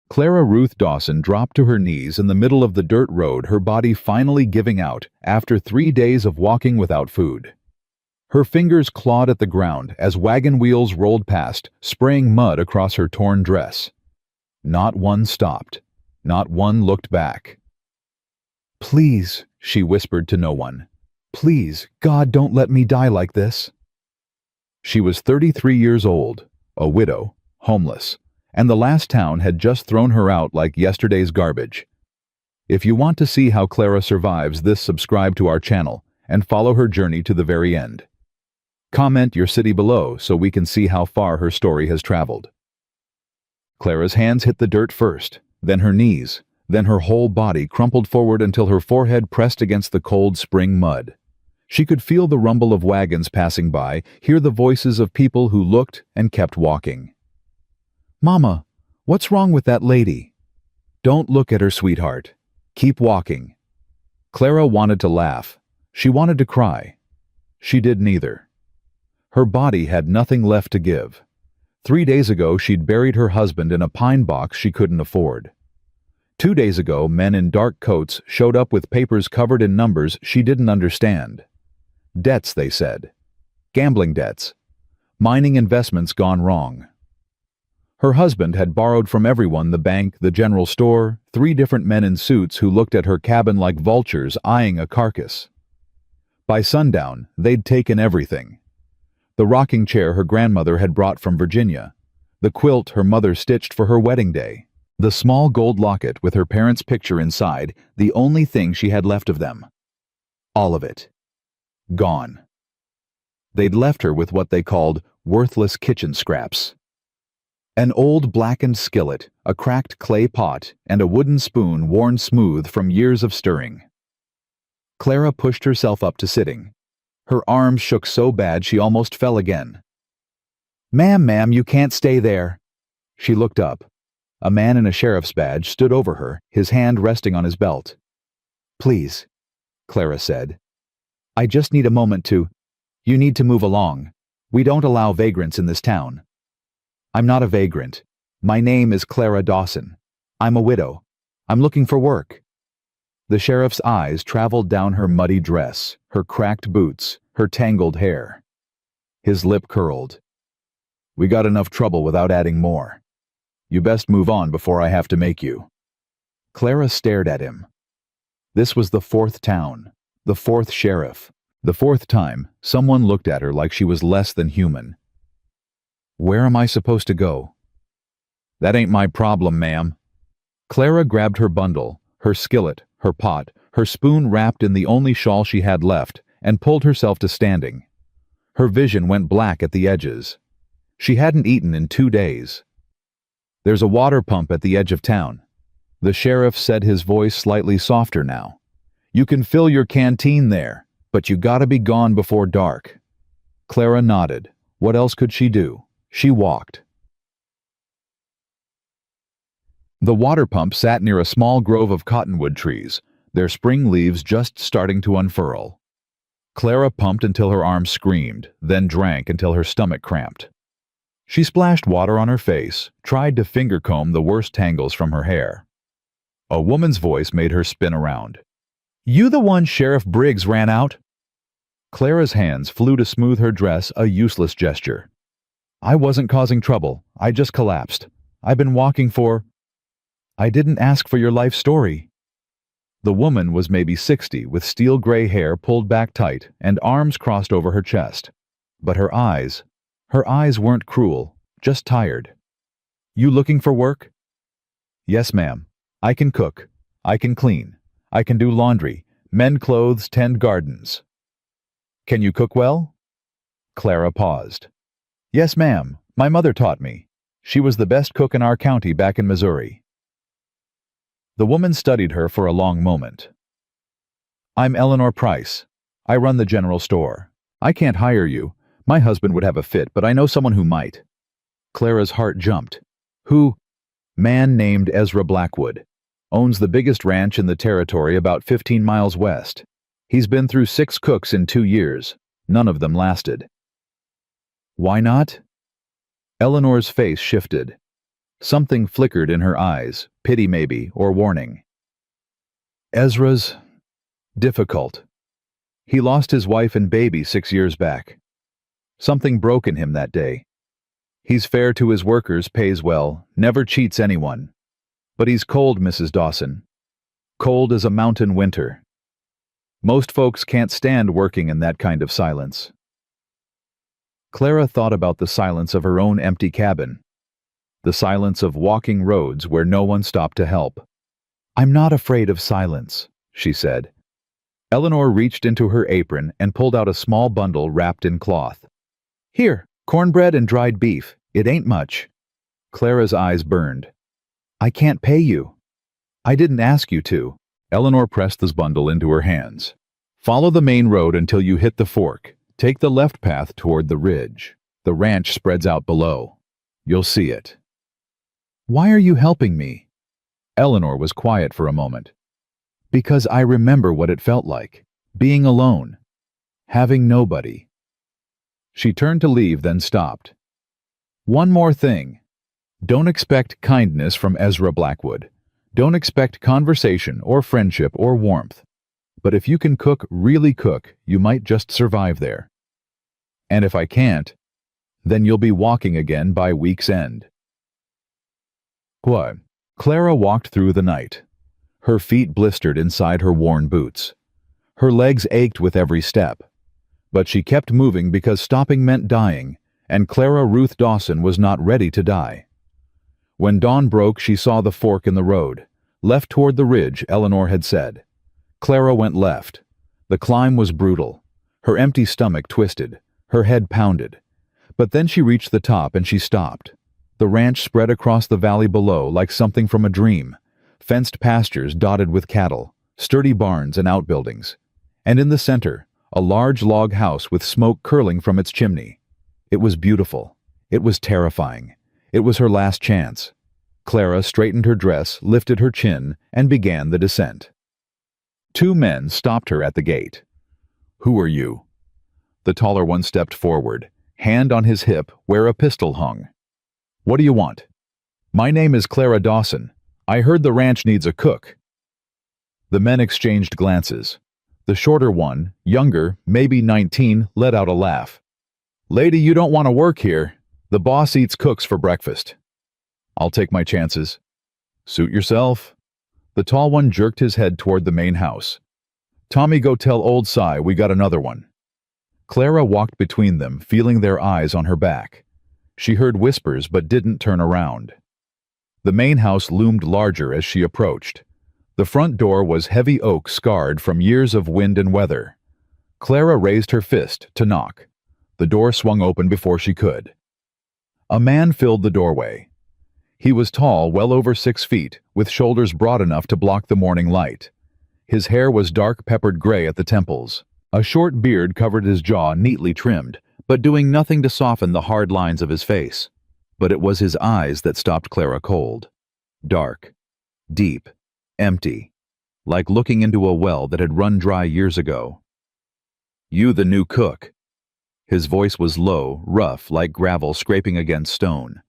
Clara Ruth Dawson dropped to her knees in the middle of the dirt road, her body finally giving out after 3 days of walking without food. Her fingers clawed at the ground as wagon wheels rolled past, spraying mud across her torn dress. Not one stopped. Not one looked back. "Please," she whispered to no one. "Please, God, don't let me die like this." She was 33 years old, a widow, homeless, and the last town had just thrown her out like yesterday's garbage. If you want to see how Clara survives this, subscribe to our channel and follow her journey to the very end. Comment your city below so we can see how far her story has traveled. Clara's hands hit the dirt first, then her knees, then her whole body crumpled forward until her forehead pressed against the cold spring mud. She could feel the rumble of wagons passing by, hear the voices of people who looked and kept walking. "Mama, what's wrong with that lady?" "Don't look at her, sweetheart. Keep walking." Clara wanted to laugh. She wanted to cry. She did neither. Her body had nothing left to give. 3 days ago, she'd buried her husband in a pine box she couldn't afford. 2 days ago, men in dark coats showed up with papers covered in numbers she didn't understand. Debts, they said. Gambling debts. Mining investments gone wrong. Her husband had borrowed from everyone: the bank, the general store, 3 different men in suits who looked at her cabin like vultures eyeing a carcass. By sundown, they'd taken everything. The rocking chair her grandmother had brought from Virginia, the quilt her mother stitched for her wedding day, the small gold locket with her parents' picture inside, the only thing she had left of them. All of it. Gone. They'd left her with what they called worthless kitchen scraps. An old blackened skillet, a cracked clay pot, and a wooden spoon worn smooth from years of stirring. Clara pushed herself up to sitting. Her arms shook so bad she almost fell again. Ma'am, you can't stay there." She looked up. A man in a sheriff's badge stood over her, his hand resting on his belt. "Please," Clara said. "I just need a moment to—" "You need to move along. We don't allow vagrants in this town." "I'm not a vagrant. My name is Clara Dawson. I'm a widow. I'm looking for work." The sheriff's eyes traveled down her muddy dress, her cracked boots, her tangled hair. His lip curled. "We got enough trouble without adding more. You best move on before I have to make you." Clara stared at him. This was the 4th town, the 4th sheriff, the 4th time someone looked at her like she was less than human. "Where am I supposed to go?" "That ain't my problem, ma'am." Clara grabbed her bundle, her skillet, her pot, her spoon wrapped in the only shawl she had left, and pulled herself to standing. Her vision went black at the edges. She hadn't eaten in 2 days. "There's a water pump at the edge of town." The sheriff said, his voice slightly softer now. "You can fill your canteen there, but you gotta be gone before dark." Clara nodded. What else could she do? She walked. The water pump sat near a small grove of cottonwood trees, their spring leaves just starting to unfurl. Clara pumped until her arms screamed, then drank until her stomach cramped. She splashed water on her face, tried to finger comb the worst tangles from her hair. A woman's voice made her spin around. "You the one Sheriff Briggs ran out?" Clara's hands flew to smooth her dress, a useless gesture. "I wasn't causing trouble. I just collapsed. I've been walking for—" "I didn't ask for your life story." The woman was maybe 60, with steel-gray hair pulled back tight and arms crossed over her chest. But her eyes weren't cruel, just tired. "You looking for work?" "Yes, ma'am. I can cook. I can clean. I can do laundry, mend clothes, tend gardens." "Can you cook well?" Clara paused. "Yes, ma'am. My mother taught me. She was the best cook in our county back in Missouri." The woman studied her for a long moment. "I'm Eleanor Price. I run the general store. I can't hire you. My husband would have a fit, but I know someone who might." Clara's heart jumped. "Who?" "Man named Ezra Blackwood. Owns the biggest ranch in the territory about 15 miles west. He's been through 6 cooks in 2 years. None of them lasted." "Why not?" Eleanor's face shifted. Something flickered in her eyes, pity maybe, or warning. Ezra's difficult. He lost his wife and baby 6 years back. Something broke in him that day. He's fair to his workers, pays well, never cheats anyone. But he's cold, Mrs. Dawson. Cold as a mountain winter. Most folks can't stand working in that kind of silence. Clara thought about the silence of her own empty cabin. The silence of walking roads where no one stopped to help. I'm not afraid of silence, she said. Eleanor reached into her apron and pulled out a small bundle wrapped in cloth. Here, cornbread and dried beef. It ain't much. Clara's eyes burned. I can't pay you. I didn't ask you to. Eleanor pressed the bundle into her hands. Follow the main road until you hit the fork. Take the left path toward the ridge. The ranch spreads out below. You'll see it. Why are you helping me? Eleanor was quiet for a moment. Because I remember what it felt like. Being alone. Having nobody. She turned to leave, then stopped. One more thing. Don't expect kindness from Ezra Blackwood. Don't expect conversation or friendship or warmth. But if you can cook, really cook, you might just survive there. And if I can't, then you'll be walking again by week's end. What? Clara walked through the night. Her feet blistered inside her worn boots. Her legs ached with every step. But she kept moving because stopping meant dying, and Clara Ruth Dawson was not ready to die. When dawn broke, she saw the fork in the road. Left toward the ridge, Eleanor had said. Clara went left. The climb was brutal. Her empty stomach twisted. Her head pounded. But then she reached the top and she stopped. The ranch spread across the valley below like something from a dream. Fenced pastures dotted with cattle, sturdy barns and outbuildings. And in the center, a large log house with smoke curling from its chimney. It was beautiful. It was terrifying. It was her last chance. Clara straightened her dress, lifted her chin, and began the descent. 2 men stopped her at the gate. Who are you? The taller one stepped forward, hand on his hip where a pistol hung. What do you want? My name is Clara Dawson. I heard the ranch needs a cook. The men exchanged glances. The shorter one, younger, maybe 19, let out a laugh. Lady, you don't want to work here. The boss eats cooks for breakfast. I'll take my chances. Suit yourself. The tall one jerked his head toward the main house. Tommy, go tell old Cy we got another one. Clara walked between them, feeling their eyes on her back. She heard whispers but didn't turn around. The main house loomed larger as she approached. The front door was heavy oak scarred from years of wind and weather. Clara raised her fist to knock. The door swung open before she could. A man filled the doorway. He was tall, well over 6 feet, with shoulders broad enough to block the morning light. His hair was dark peppered gray at the temples. A short beard covered his jaw, neatly trimmed, but doing nothing to soften the hard lines of his face. But it was his eyes that stopped Clara cold. Dark, deep, empty, like looking into a well that had run dry years ago. You the new cook. His voice was low, rough, like gravel scraping against stone.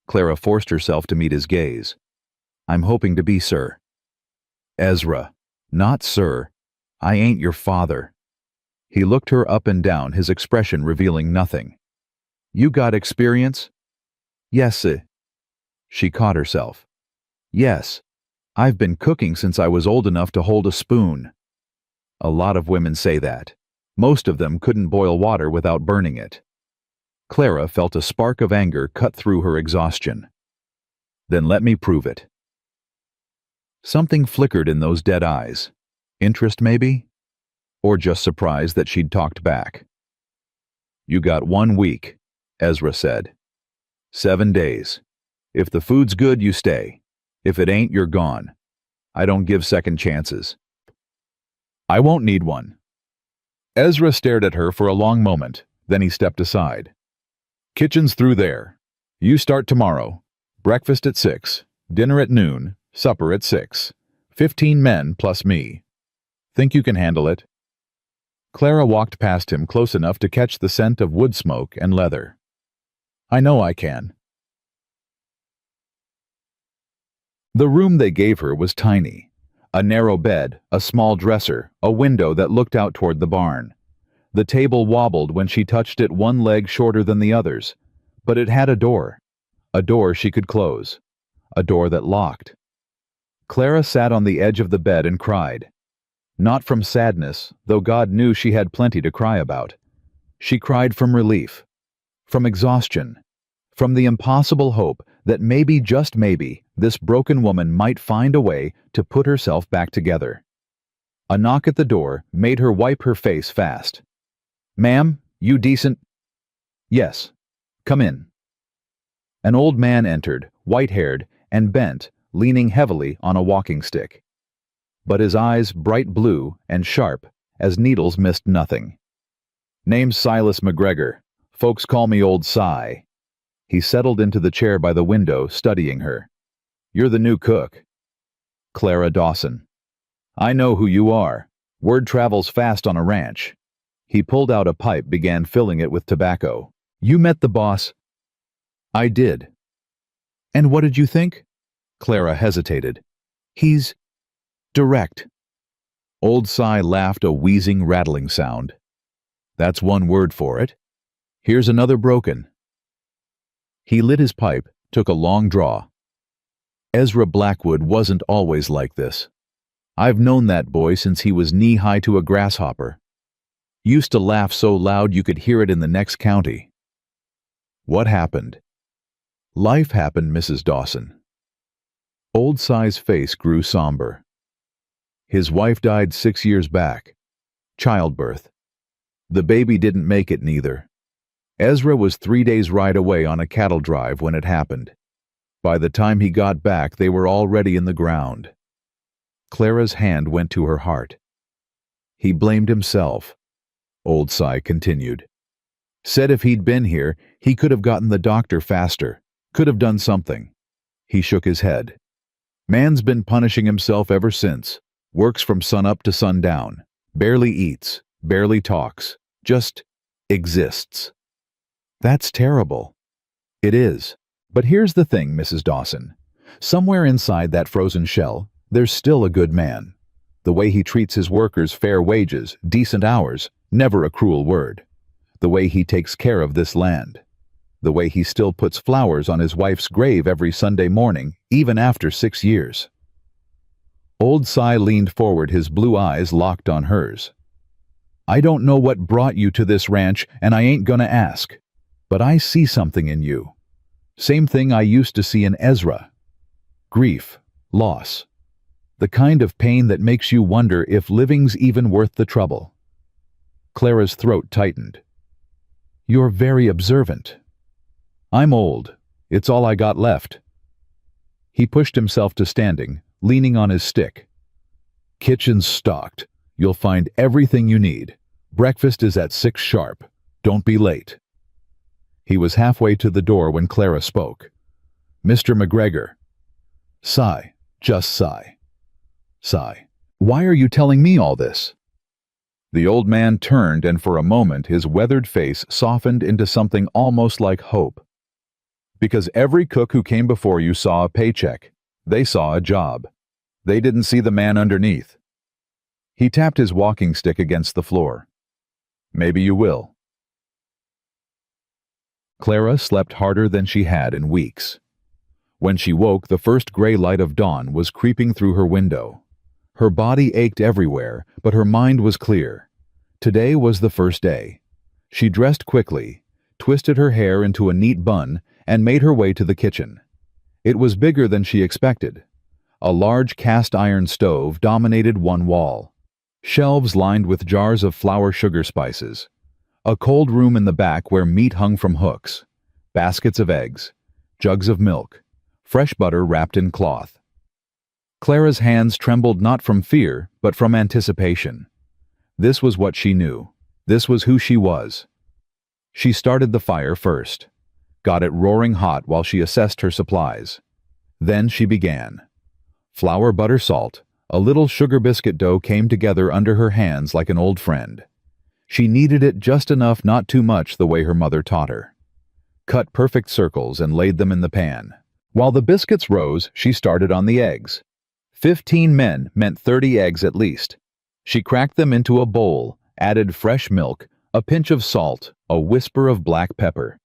Clara forced herself to meet his gaze. I'm hoping to be, sir. Ezra. Not sir. I ain't your father. He looked her up and down, his expression revealing nothing. You got experience? Yes, sir. She caught herself. Yes. I've been cooking since I was old enough to hold a spoon. A lot of women say that. Most of them couldn't boil water without burning it. Clara felt a spark of anger cut through her exhaustion. Then let me prove it. Something flickered in those dead eyes. Interest, maybe? Or just surprise that she'd talked back. You got 1 week, Ezra said. 7 days. If the food's good, you stay. If it ain't, you're gone. I don't give second chances. I won't need one. Ezra stared at her for a long moment, then he stepped aside. Kitchen's through there. You start tomorrow. Breakfast at 6, dinner at noon, supper at 6. 15 men plus me. Think you can handle it? Clara walked past him close enough to catch the scent of wood smoke and leather. I know I can. The room they gave her was tiny. A narrow bed, a small dresser, a window that looked out toward the barn. The table wobbled when she touched it, one leg shorter than the others. But it had a door she could close, a door that locked. Clara sat on the edge of the bed and cried. Not from sadness, though God knew she had plenty to cry about. She cried from relief, from exhaustion, from the impossible hope that maybe, just maybe, this broken woman might find a way to put herself back together. A knock at the door made her wipe her face fast. "Ma'am, you decent—" "Yes. Come in." An old man entered, white-haired and bent, leaning heavily on a walking stick. But his eyes, bright blue and sharp as needles, missed nothing. "Name's Silas McGregor. Folks call me Old Si." He settled into the chair by the window, studying her. "You're the new cook." "Clara Dawson." "I know who you are. Word travels fast on a ranch." He pulled out a pipe, began filling it with tobacco. "You met the boss?" "I did." "And what did you think?" Clara hesitated. "He's direct." Old Si laughed, a wheezing, rattling sound. "That's one word for it. Here's another broken." He lit his pipe, took a long draw. "Ezra Blackwood wasn't always like this. I've known that boy since he was knee-high to a grasshopper. Used to laugh so loud you could hear it in the next county." "What happened?" "Life happened, Mrs. Dawson." Old Si's face grew somber. "His wife died 6 years back. Childbirth. The baby didn't make it neither. Ezra was 3 days' ride away on a cattle drive when it happened. By the time he got back, they were already in the ground." Clara's hand went to her heart. "He blamed himself," Old Si continued. "Said if he'd been here, he could have gotten the doctor faster, could have done something." He shook his head. "Man's been punishing himself ever since. Works from sunup to sundown. Barely eats, barely talks, just exists." "That's terrible." "It is. But here's the thing, Mrs. Dawson. Somewhere inside that frozen shell, there's still a good man. The way he treats his workers, fair wages, decent hours, never a cruel word. The way he takes care of this land. The way he still puts flowers on his wife's grave every Sunday morning, even after 6 years." Old Si leaned forward, his blue eyes locked on hers. "I don't know what brought you to this ranch, and I ain't gonna ask. But I see something in you. Same thing I used to see in Ezra. Grief, loss. The kind of pain that makes you wonder if living's even worth the trouble." Clara's throat tightened. "You're very observant." "I'm old. It's all I got left." He pushed himself to standing, leaning on his stick. "Kitchen's stocked. You'll find everything you need. Breakfast is at 6 sharp. Don't be late." He was halfway to the door when Clara spoke. "Mr. McGregor." "Si, just Si." "Si, why are you telling me all this?" The old man turned, and for a moment his weathered face softened into something almost like hope. "Because every cook who came before you saw a paycheck. They saw a job. They didn't see the man underneath." He tapped his walking stick against the floor. "Maybe you will." Clara slept harder than she had in weeks. When she woke, the first gray light of dawn was creeping through her window. Her body ached everywhere, but her mind was clear. Today was the first day. She dressed quickly, twisted her hair into a neat bun, and made her way to the kitchen. It was bigger than she expected. A large cast-iron stove dominated one wall. Shelves lined with jars of flour sugar spices. A cold room in the back where meat hung from hooks. Baskets of eggs. Jugs of milk. Fresh butter wrapped in cloth. Clara's hands trembled not from fear, but from anticipation. This was what she knew. This was who she was. She started the fire first. Got it roaring hot while she assessed her supplies. Then she began. Flour, butter, salt, a little sugar biscuit dough came together under her hands like an old friend. She kneaded it just enough, not too much, the way her mother taught her. Cut perfect circles and laid them in the pan. While the biscuits rose, she started on the eggs. 15 men meant 30 eggs at least. She cracked them into a bowl, added fresh milk, a pinch of salt, a whisper of black pepper.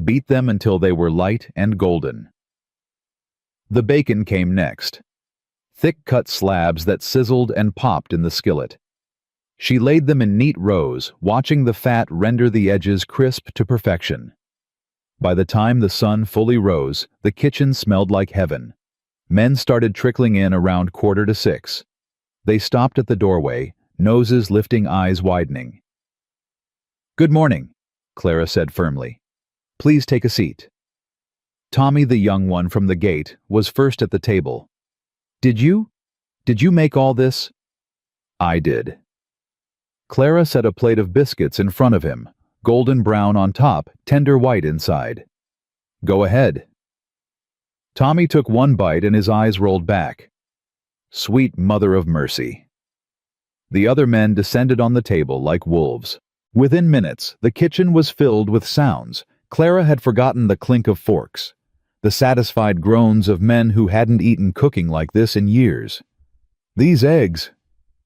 Beat them until they were light and golden. The bacon came next. Thick-cut slabs that sizzled and popped in the skillet. She laid them in neat rows, watching the fat render the edges crisp to perfection. By the time the sun fully rose, the kitchen smelled like heaven. Men started trickling in around 5:45. They stopped at the doorway, noses lifting, eyes widening. "Good morning," Clara said firmly. "Please take a seat." Tommy, the young one from the gate, was first at the table. Did you make all this?" "I did." Clara set a plate of biscuits in front of him, golden brown on top, tender white inside. "Go ahead." Tommy took one bite and his eyes rolled back. Sweet mother of mercy. The other men descended on the table like wolves. Within minutes, the kitchen was filled with sounds. Clara had forgotten the clink of forks, the satisfied groans of men who hadn't eaten cooking like this in years. "These eggs,"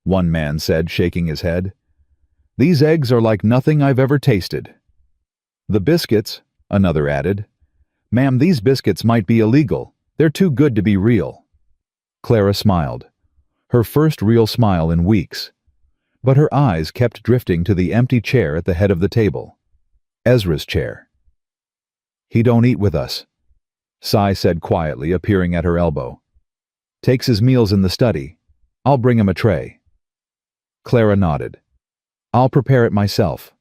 one man said, shaking his head. "These eggs are like nothing I've ever tasted." "The biscuits," another added. "Ma'am, these biscuits might be illegal. They're too good to be real." Clara smiled, her first real smile in weeks. But her eyes kept drifting to the empty chair at the head of the table. Ezra's chair. "He don't eat with us," Sai said quietly, appearing at her elbow. "Takes his meals in the study. I'll bring him a tray." Clara nodded. "I'll prepare it myself."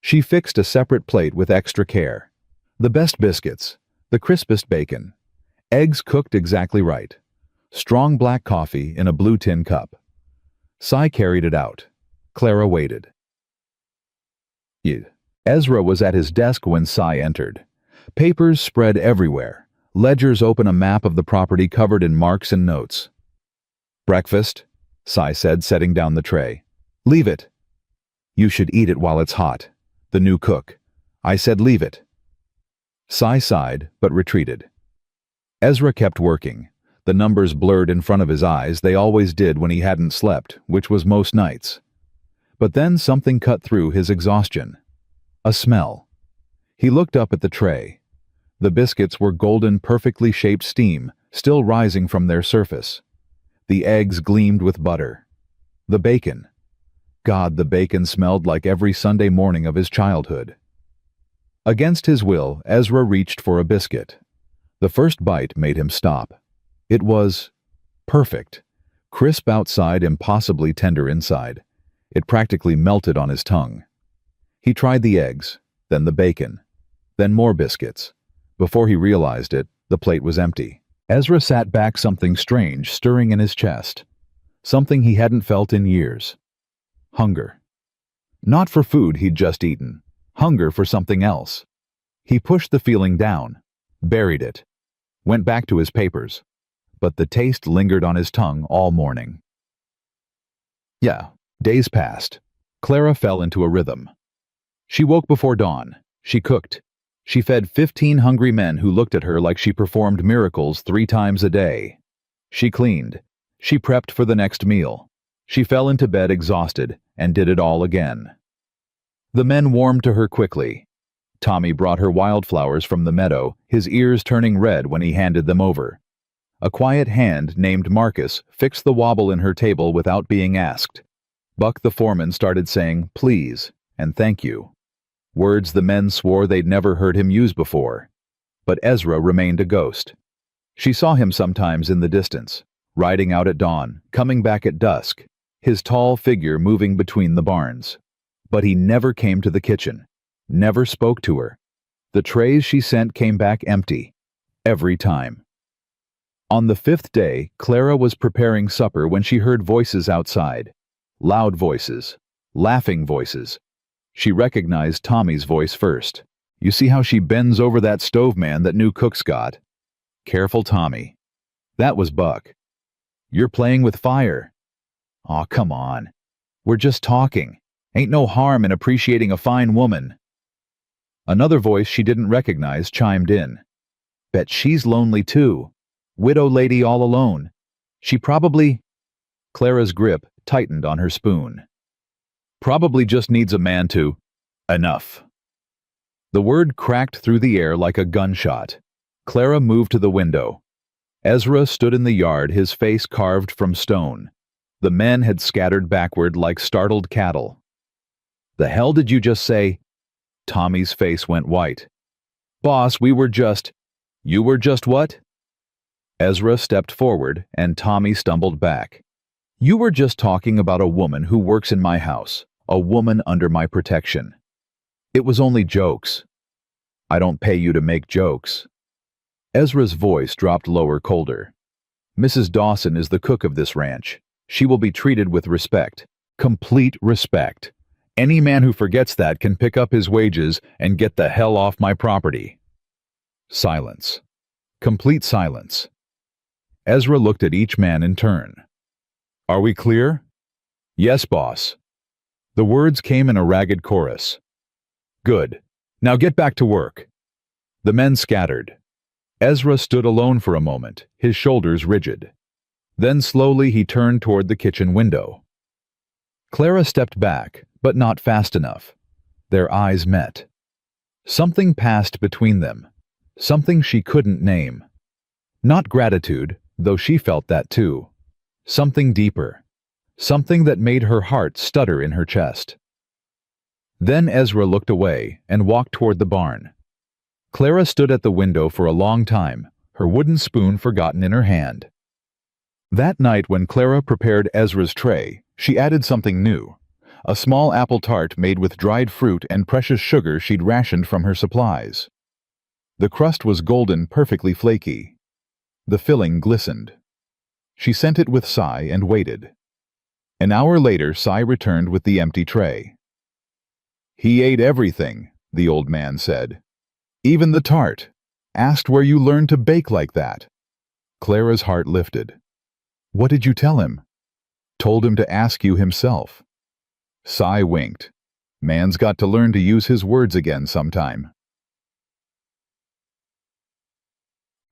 She fixed a separate plate with extra care. The best biscuits, the crispest bacon, eggs cooked exactly right, strong black coffee in a blue tin cup. Sai carried it out. Clara waited. Ezra was at his desk when Sai entered. Papers spread everywhere. Ledgers open, a map of the property covered in marks and notes. "Breakfast," Sai said, setting down the tray. "Leave it." "You should eat it while it's hot. The new cook." "I said leave it." Sai sighed, but retreated. Ezra kept working. The numbers blurred in front of his eyes. They always did when he hadn't slept, which was most nights. But then something cut through his exhaustion. A smell. He looked up at the tray. The biscuits were golden, perfectly shaped steam, still rising from their surface. The eggs gleamed with butter. The bacon. God, the bacon smelled like every Sunday morning of his childhood. Against his will, Ezra reached for a biscuit. The first bite made him stop. It was perfect. Crisp outside, impossibly tender inside. It practically melted on his tongue. He tried the eggs, then the bacon, then more biscuits. Before he realized it, the plate was empty. Ezra sat back, something strange stirring in his chest. Something he hadn't felt in years. Hunger. Not for food he'd just eaten. Hunger for something else. He pushed the feeling down, buried it, went back to his papers. But the taste lingered on his tongue all morning. Days passed. Clara fell into a rhythm. She woke before dawn. She cooked. She fed 15 hungry men who looked at her like she performed miracles 3 times a day. She cleaned. She prepped for the next meal. She fell into bed exhausted and did it all again. The men warmed to her quickly. Tommy brought her wildflowers from the meadow, his ears turning red when he handed them over. A quiet hand named Marcus fixed the wobble in her table without being asked. Buck the foreman started saying please and thank you, words the men swore they'd never heard him use before. But Ezra remained a ghost. She saw him sometimes in the distance, riding out at dawn, coming back at dusk, his tall figure moving between the barns. But he never came to the kitchen, never spoke to her. The trays she sent came back empty, every time. On the 5th day, Clara was preparing supper when she heard voices outside. Loud voices, laughing voices. She recognized Tommy's voice first. "You see how she bends over that stove, man, that new cook's got?" "Careful, Tommy." That was Buck. "You're playing with fire." "Aw, come on. We're just talking. Ain't no harm in appreciating a fine woman." Another voice she didn't recognize chimed in. Bet she's lonely too. Widow lady all alone. She probably... Clara's grip tightened on her spoon. Probably just needs a man to... Enough. The word cracked through the air like a gunshot. Clara moved to the window. Ezra stood in the yard, his face carved from stone. The men had scattered backward like startled cattle. The hell did you just say? Tommy's face went white. Boss, we were just... You were just what? Ezra stepped forward and Tommy stumbled back. You were just talking about a woman who works in my house, a woman under my protection. It was only jokes. I don't pay you to make jokes. Ezra's voice dropped lower, colder. Mrs. Dawson is the cook of this ranch. She will be treated with respect. Complete respect. Any man who forgets that can pick up his wages and get the hell off my property. Silence. Complete silence. Ezra looked at each man in turn. Are we clear? Yes, boss. The words came in a ragged chorus. Good. Now get back to work. The men scattered. Ezra stood alone for a moment, his shoulders rigid. Then slowly he turned toward the kitchen window. Clara stepped back, but not fast enough. Their eyes met. Something passed between them, something she couldn't name. Not gratitude, though she felt that too. Something deeper, something that made her heart stutter in her chest. Then Ezra looked away and walked toward the barn. Clara stood at the window for a long time, her wooden spoon forgotten in her hand. That night when Clara prepared Ezra's tray, she added something new, a small apple tart made with dried fruit and precious sugar she'd rationed from her supplies. The crust was golden, perfectly flaky. The filling glistened. She sent it with Cy and waited. An hour later, Cy returned with the empty tray. He ate everything, the old man said. Even the tart. Asked where you learned to bake like that. Clara's heart lifted. What did you tell him? Told him to ask you himself. Cy winked. Man's got to learn to use his words again sometime.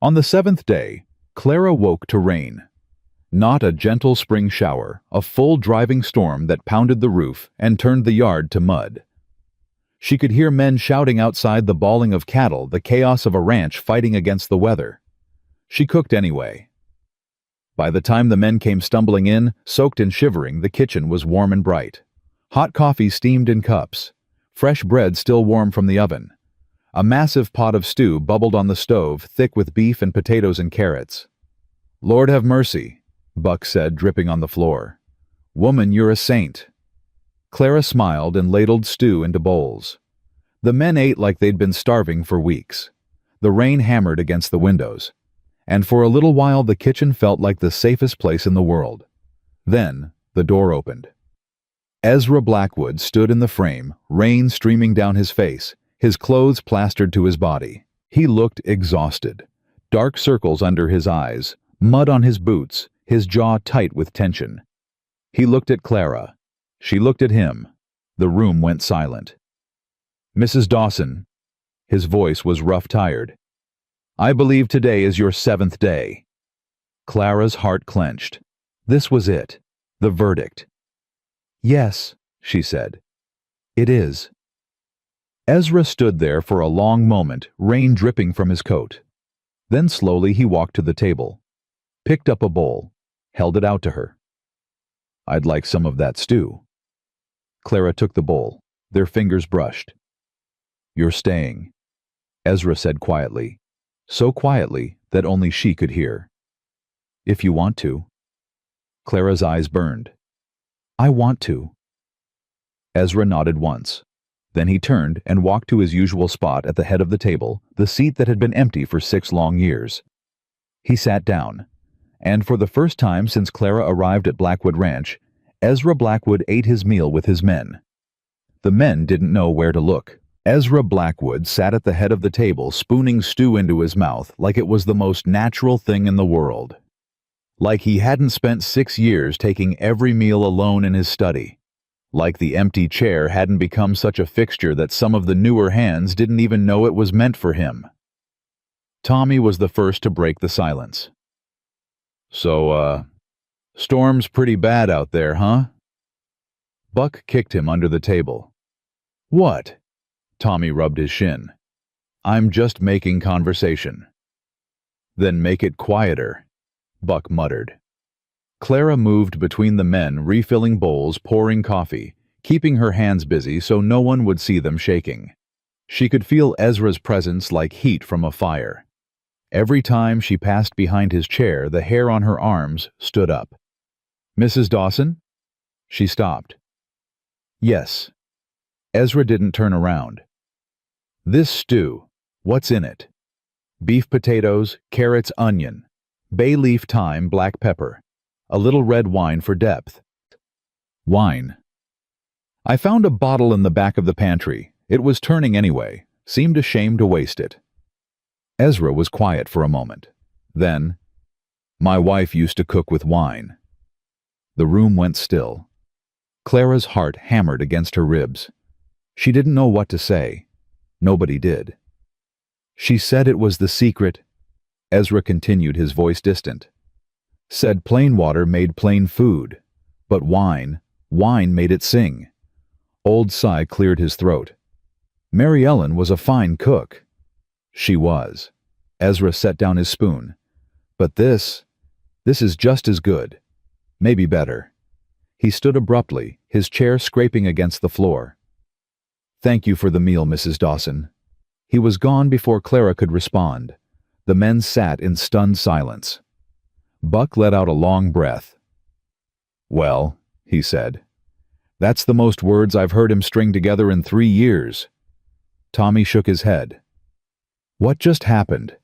On the 7th day, Clara woke to rain. Not a gentle spring shower, a full driving storm that pounded the roof and turned the yard to mud. She could hear men shouting outside, the bawling of cattle, the chaos of a ranch fighting against the weather. She cooked anyway. By the time the men came stumbling in, soaked and shivering, the kitchen was warm and bright. Hot coffee steamed in cups. Fresh bread still warm from the oven. A massive pot of stew bubbled on the stove, thick with beef and potatoes and carrots. Lord have mercy, Buck said, dripping on the floor. Woman, you're a saint. Clara smiled and ladled stew into bowls. The men ate like they'd been starving for weeks. The rain hammered against the windows. And for a little while the kitchen felt like the safest place in the world. Then the door opened. Ezra Blackwood stood in the frame, rain streaming down his face, his clothes plastered to his body. He looked exhausted. Dark circles under his eyes, mud on his boots, his jaw tight with tension. He looked at Clara. She looked at him. The room went silent. Mrs. Dawson. His voice was rough-tired. I believe today is your 7th day. Clara's heart clenched. This was it. The verdict. Yes, she said. It is. Ezra stood there for a long moment, rain dripping from his coat. Then slowly he walked to the table, picked up a bowl, held it out to her. I'd like some of that stew. Clara took the bowl. Their fingers brushed. You're staying, Ezra said quietly, so quietly that only she could hear. If you want to. Clara's eyes burned. I want to. Ezra nodded once. Then he turned and walked to his usual spot at the head of the table, the seat that had been empty for 6 long years. He sat down, and for the first time since Clara arrived at Blackwood Ranch, Ezra Blackwood ate his meal with his men. The men didn't know where to look. Ezra Blackwood sat at the head of the table, spooning stew into his mouth like it was the most natural thing in the world. Like he hadn't spent 6 years taking every meal alone in his study. Like the empty chair hadn't become such a fixture that some of the newer hands didn't even know it was meant for him. Tommy was the first to break the silence. So, storm's pretty bad out there, huh? Buck kicked him under the table. What? Tommy rubbed his shin. I'm just making conversation. Then make it quieter, Buck muttered. Clara moved between the men, refilling bowls, pouring coffee, keeping her hands busy so no one would see them shaking. She could feel Ezra's presence like heat from a fire. Every time she passed behind his chair, the hair on her arms stood up. Mrs. Dawson? She stopped. Yes. Ezra didn't turn around. This stew, what's in it? Beef potatoes, carrots, onion, bay leaf, thyme, black pepper, a little red wine for depth. Wine. I found a bottle in the back of the pantry. It was turning anyway. Seemed ashamed to waste it. Ezra was quiet for a moment. Then, my wife used to cook with wine. The room went still. Clara's heart hammered against her ribs. She didn't know what to say. Nobody did. She said it was the secret. Ezra continued, his voice distant. Said plain water made plain food, but wine made it sing. Old Cy cleared his throat. Mary Ellen was a fine cook. She was. Ezra set down his spoon. But this is just as good. Maybe better. He stood abruptly, his chair scraping against the floor. Thank you for the meal, Mrs. Dawson. He was gone before Clara could respond. The men sat in stunned silence. Buck let out a long breath. Well, he said, that's the most words I've heard him string together in 3 years. Tommy shook his head. What just happened?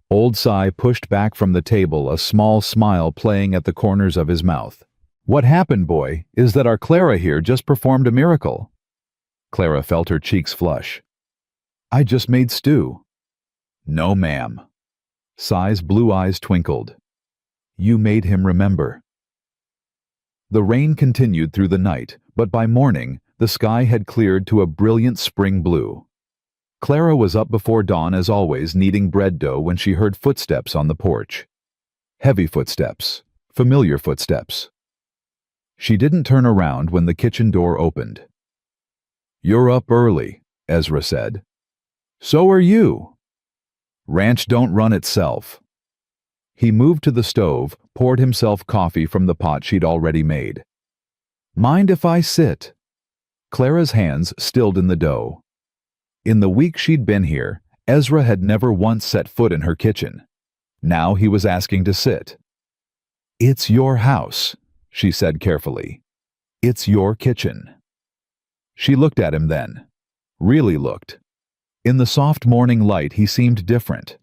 Old Cy pushed back from the table, a small smile playing at the corners of his mouth. What happened, boy, is that our Clara here just performed a miracle. Clara felt her cheeks flush. I just made stew. No, ma'am. Cy's blue eyes twinkled. You made him remember. The rain continued through the night, but by morning, the sky had cleared to a brilliant spring blue. Clara was up before dawn as always, kneading bread dough when she heard footsteps on the porch. Heavy footsteps, familiar footsteps. She didn't turn around when the kitchen door opened. You're up early, Ezra said. So are you. Ranch don't run itself. He moved to the stove, poured himself coffee from the pot she'd already made. Mind if I sit? Clara's hands stilled in the dough. In the week she'd been here, Ezra had never once set foot in her kitchen. Now he was asking to sit. It's your house, she said carefully. It's your kitchen. She looked at him then. Really looked. In the soft morning light he seemed different.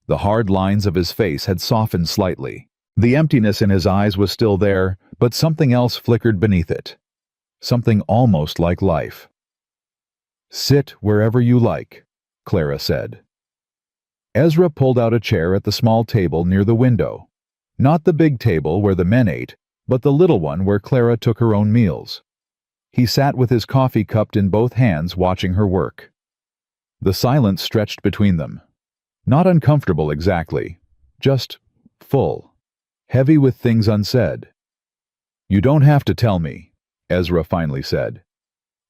The hard lines of his face had softened slightly. The emptiness in his eyes was still there, but something else flickered beneath it. Something almost like life. Sit wherever you like, Clara said. Ezra pulled out a chair at the small table near the window. Not the big table where the men ate, but the little one where Clara took her own meals. He sat with his coffee cupped in both hands, watching her work. The silence stretched between them. Not uncomfortable exactly, just full, heavy with things unsaid. You don't have to tell me, Ezra finally said,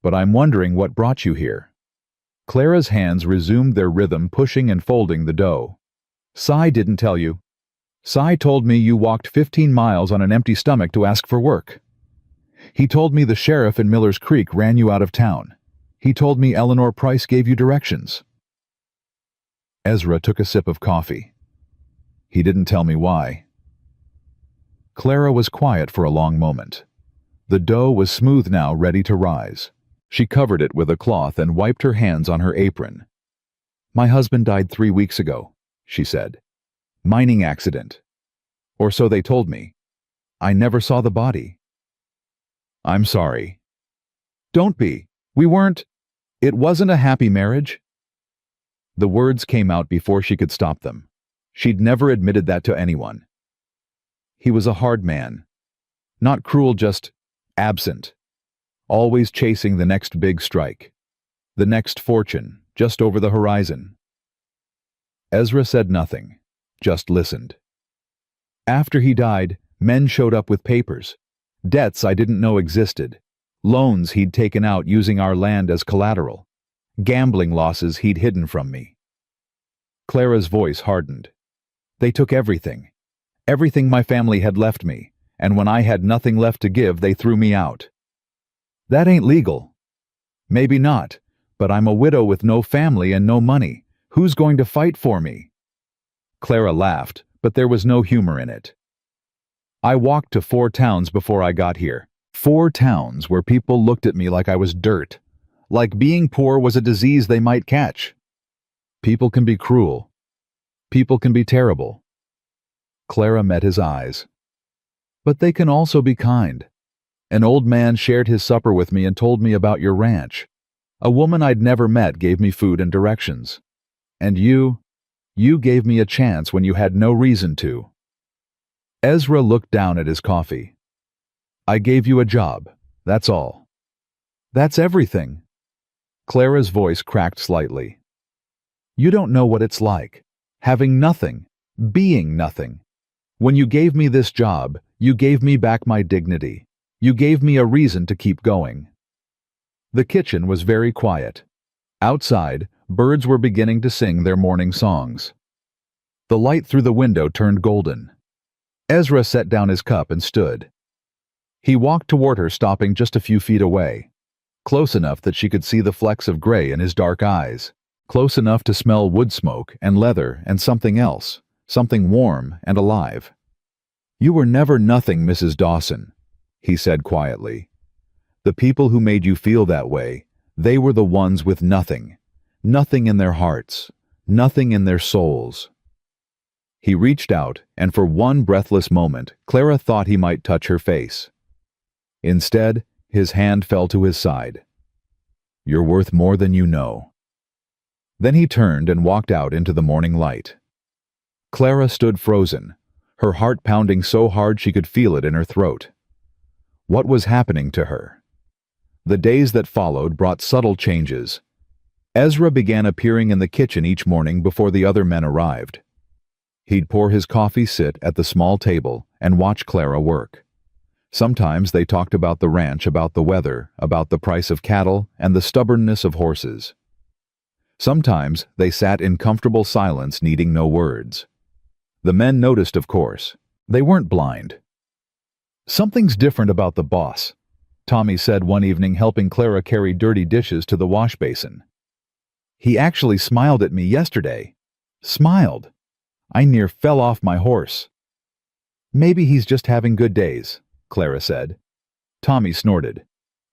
but I'm wondering what brought you here. Clara's hands resumed their rhythm, pushing and folding the dough. Cy didn't tell you. Cy told me you walked 15 miles on an empty stomach to ask for work. He told me the sheriff in Miller's Creek ran you out of town. He told me Eleanor Price gave you directions. Ezra took a sip of coffee. He didn't tell me why. Clara was quiet for a long moment. The dough was smooth now, ready to rise. She covered it with a cloth and wiped her hands on her apron. My husband died 3 weeks ago, she said. Mining accident. Or so they told me. I never saw the body. I'm sorry. Don't be. We weren't. It wasn't a happy marriage. The words came out before she could stop them. She'd never admitted that to anyone. He was a hard man. Not cruel, just absent. Always chasing the next big strike. The next fortune, just over the horizon. Ezra said nothing, just listened. After he died, men showed up with papers. Debts I didn't know existed. Loans he'd taken out using our land as collateral. Gambling losses he'd hidden from me. Clara's voice hardened. They took everything. Everything my family had left me, and when I had nothing left to give, they threw me out. That ain't legal. Maybe not, but I'm a widow with no family and no money. Who's going to fight for me? Clara laughed, but there was no humor in it. I walked to 4 towns before I got here. 4 towns where people looked at me like I was dirt, like being poor was a disease they might catch. People can be cruel. People can be terrible. Clara met his eyes. But they can also be kind. An old man shared his supper with me and told me about your ranch. A woman I'd never met gave me food and directions. And you gave me a chance when you had no reason to. Ezra looked down at his coffee. I gave you a job, that's all. That's everything. Clara's voice cracked slightly. You don't know what it's like, having nothing, being nothing. When you gave me this job, you gave me back my dignity. You gave me a reason to keep going. The kitchen was very quiet. Outside, birds were beginning to sing their morning songs. The light through the window turned golden. Ezra set down his cup and stood. He walked toward her, stopping just a few feet away, close enough that she could see the flecks of gray in his dark eyes, close enough to smell wood smoke and leather and something else, something warm and alive. You were never nothing, Mrs. Dawson, he said quietly. The people who made you feel that way, they were the ones with nothing, nothing in their hearts, nothing in their souls. He reached out, and for one breathless moment, Clara thought he might touch her face. Instead, his hand fell to his side. You're worth more than you know. Then he turned and walked out into the morning light. Clara stood frozen, her heart pounding so hard she could feel it in her throat. What was happening to her? The days that followed brought subtle changes. Ezra began appearing in the kitchen each morning before the other men arrived. He'd pour his coffee, sit at the small table, and watch Clara work. Sometimes they talked about the ranch, about the weather, about the price of cattle, and the stubbornness of horses. Sometimes they sat in comfortable silence, needing no words. The men noticed, of course. They weren't blind. Something's different about the boss, Tommy said one evening, helping Clara carry dirty dishes to the wash basin. He actually smiled at me yesterday. Smiled. I near fell off my horse. Maybe he's just having good days, Clara said. Tommy snorted.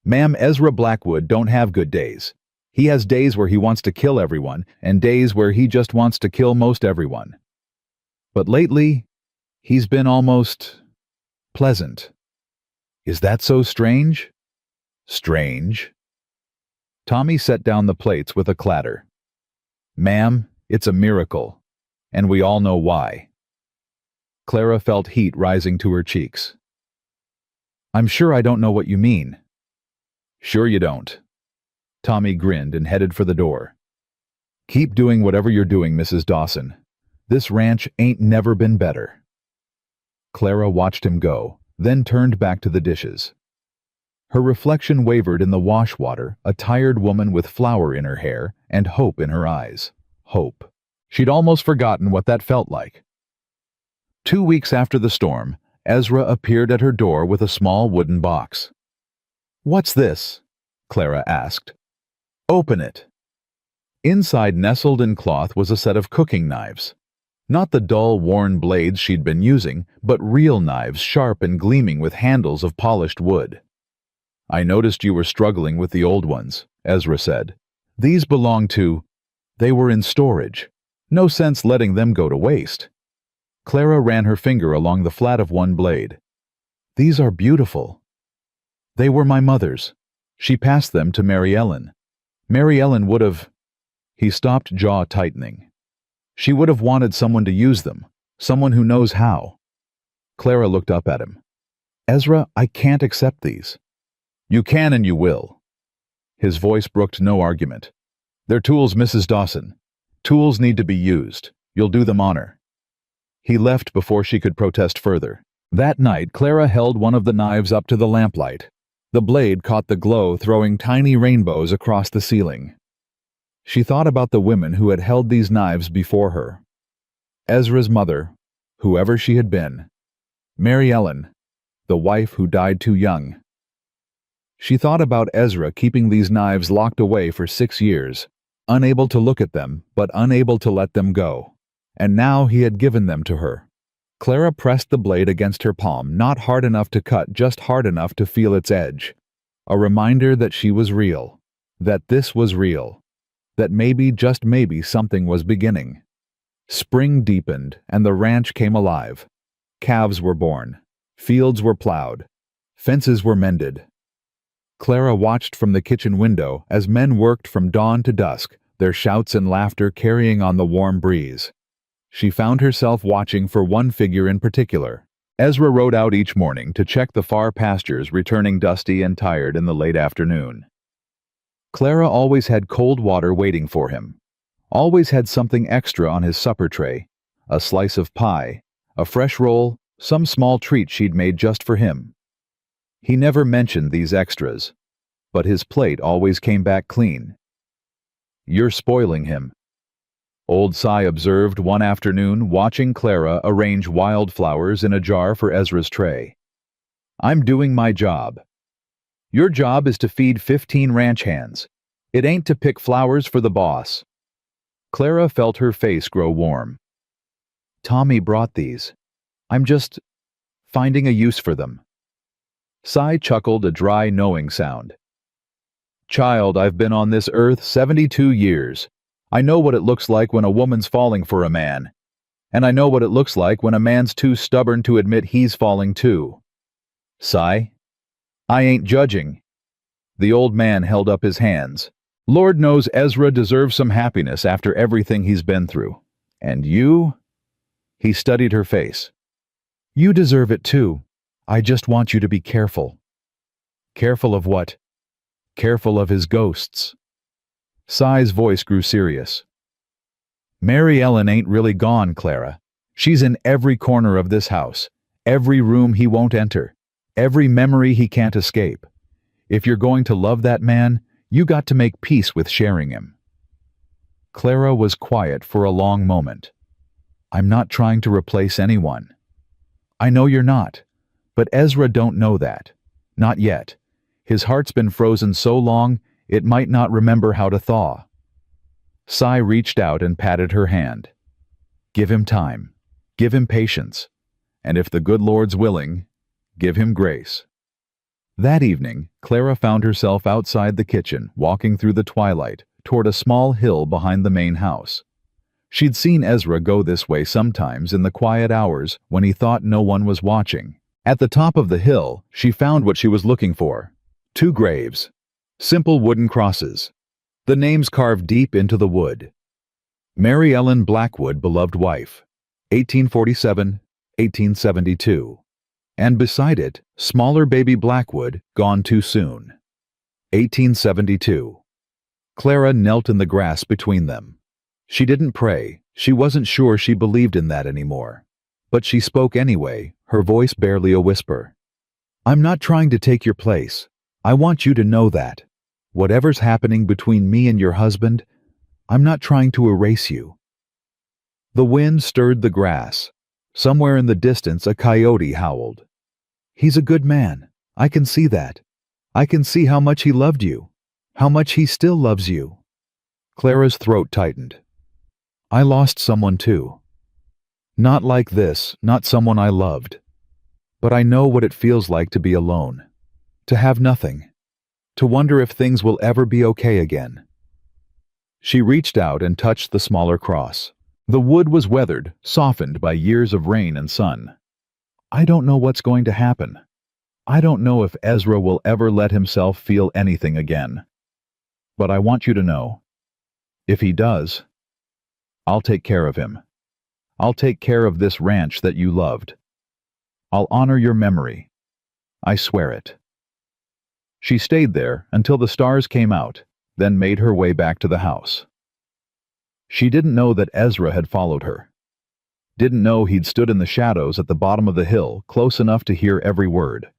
Ma'am, Ezra Blackwood don't have good days. He has days where he wants to kill everyone, and days where he just wants to kill most everyone. But lately, he's been almost pleasant. Is that so strange? Strange. Tommy set down the plates with a clatter. Ma'am, it's a miracle, and we all know why. Clara felt heat rising to her cheeks. I'm sure I don't know what you mean. Sure you don't. Tommy grinned and headed for the door. Keep doing whatever you're doing, Mrs. Dawson. This ranch ain't never been better. Clara watched him go, then turned back to the dishes. Her reflection wavered in the wash water, a tired woman with flour in her hair and hope in her eyes. Hope. She'd almost forgotten what that felt like. 2 weeks after the storm, Ezra appeared at her door with a small wooden box. What's this? Clara asked. Open it. Inside, nestled in cloth, was a set of cooking knives. Not the dull, worn blades she'd been using, but real knives, sharp and gleaming with handles of polished wood. I noticed you were struggling with the old ones, Ezra said. These belong to... They were in storage. No sense letting them go to waste. Clara ran her finger along the flat of one blade. These are beautiful. They were my mother's. She passed them to Mary Ellen. Mary Ellen would have... He stopped, jaw tightening. She would have wanted someone to use them, someone who knows how. Clara looked up at him. Ezra, I can't accept these. You can and you will. His voice brooked no argument. They're tools, Mrs. Dawson. Tools need to be used. You'll do them honor." He left before she could protest further. That night, Clara held one of the knives up to the lamplight. The blade caught the glow, throwing tiny rainbows across the ceiling. She thought about the women who had held these knives before her. Ezra's mother, whoever she had been. Mary Ellen, the wife who died too young. She thought about Ezra keeping these knives locked away for 6 years, unable to look at them, but unable to let them go. And now he had given them to her. Clara pressed the blade against her palm, not hard enough to cut, just hard enough to feel its edge. A reminder that she was real, that this was real, that maybe, just maybe, something was beginning. Spring deepened, and the ranch came alive. Calves were born. Fields were plowed. Fences were mended. Clara watched from the kitchen window as men worked from dawn to dusk, their shouts and laughter carrying on the warm breeze. She found herself watching for one figure in particular. Ezra rode out each morning to check the far pastures, returning dusty and tired in the late afternoon. Clara always had cold water waiting for him, always had something extra on his supper tray, a slice of pie, a fresh roll, some small treat she'd made just for him. He never mentioned these extras, but his plate always came back clean. "You're spoiling him," Old Cy observed one afternoon, watching Clara arrange wildflowers in a jar for Ezra's tray. "I'm doing my job. Your job is to feed 15 ranch hands. It ain't to pick flowers for the boss." Clara felt her face grow warm. "Tommy brought these. I'm just finding a use for them." Cy chuckled, a dry, knowing sound. "Child, I've been on this earth 72 years. I know what it looks like when a woman's falling for a man. And I know what it looks like when a man's too stubborn to admit he's falling too. Cy, I ain't judging." The old man held up his hands. "Lord knows Ezra deserves some happiness after everything he's been through. And you?" He studied her face. "You deserve it too. I just want you to be careful." "Careful of what?" "Careful of his ghosts." Cy's voice grew serious. "Mary Ellen ain't really gone, Clara. She's in every corner of this house, every room he won't enter, every memory he can't escape. If you're going to love that man, you got to make peace with sharing him." Clara was quiet for a long moment. "I'm not trying to replace anyone." "I know you're not, but Ezra don't know that. Not yet. His heart's been frozen so long, it might not remember how to thaw." Cy reached out and patted her hand. "Give him time. Give him patience. And if the good Lord's willing, give him grace." That evening, Clara found herself outside the kitchen, walking through the twilight, toward a small hill behind the main house. She'd seen Ezra go this way sometimes in the quiet hours when he thought no one was watching. At the top of the hill, she found what she was looking for. 2 graves. Simple wooden crosses. The names carved deep into the wood. Mary Ellen Blackwood, beloved wife, 1847, 1872. And beside it, smaller baby Blackwood, gone too soon, 1872. Clara knelt in the grass between them. She didn't pray. She wasn't sure she believed in that anymore. But she spoke anyway, her voice barely a whisper. "I'm not trying to take your place. I want you to know that. Whatever's happening between me and your husband, I'm not trying to erase you." The wind stirred the grass. Somewhere in the distance, a coyote howled. "He's a good man. I can see that. I can see how much he loved you. How much he still loves you." Clara's throat tightened. "I lost someone too. Not like this, not someone I loved. But I know what it feels like to be alone. To have nothing. To wonder if things will ever be okay again." She reached out and touched the smaller cross. The wood was weathered, softened by years of rain and sun. "I don't know what's going to happen. I don't know if Ezra will ever let himself feel anything again. But I want you to know, if he does, I'll take care of him. I'll take care of this ranch that you loved. I'll honor your memory. I swear it." She stayed there until the stars came out, then made her way back to the house. She didn't know that Ezra had followed her. Didn't know he'd stood in the shadows at the bottom of the hill, close enough to hear every word.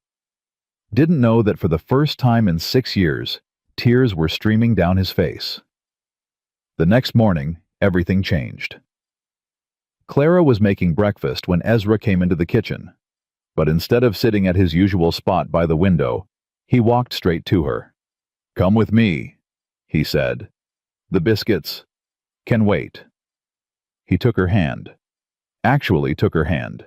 Didn't know that for the first time in 6 years, tears were streaming down his face. The next morning, everything changed. Clara was making breakfast when Ezra came into the kitchen, but instead of sitting at his usual spot by the window, he walked straight to her. "Come with me," he said. "The biscuits can wait." He took her hand. Actually took her hand,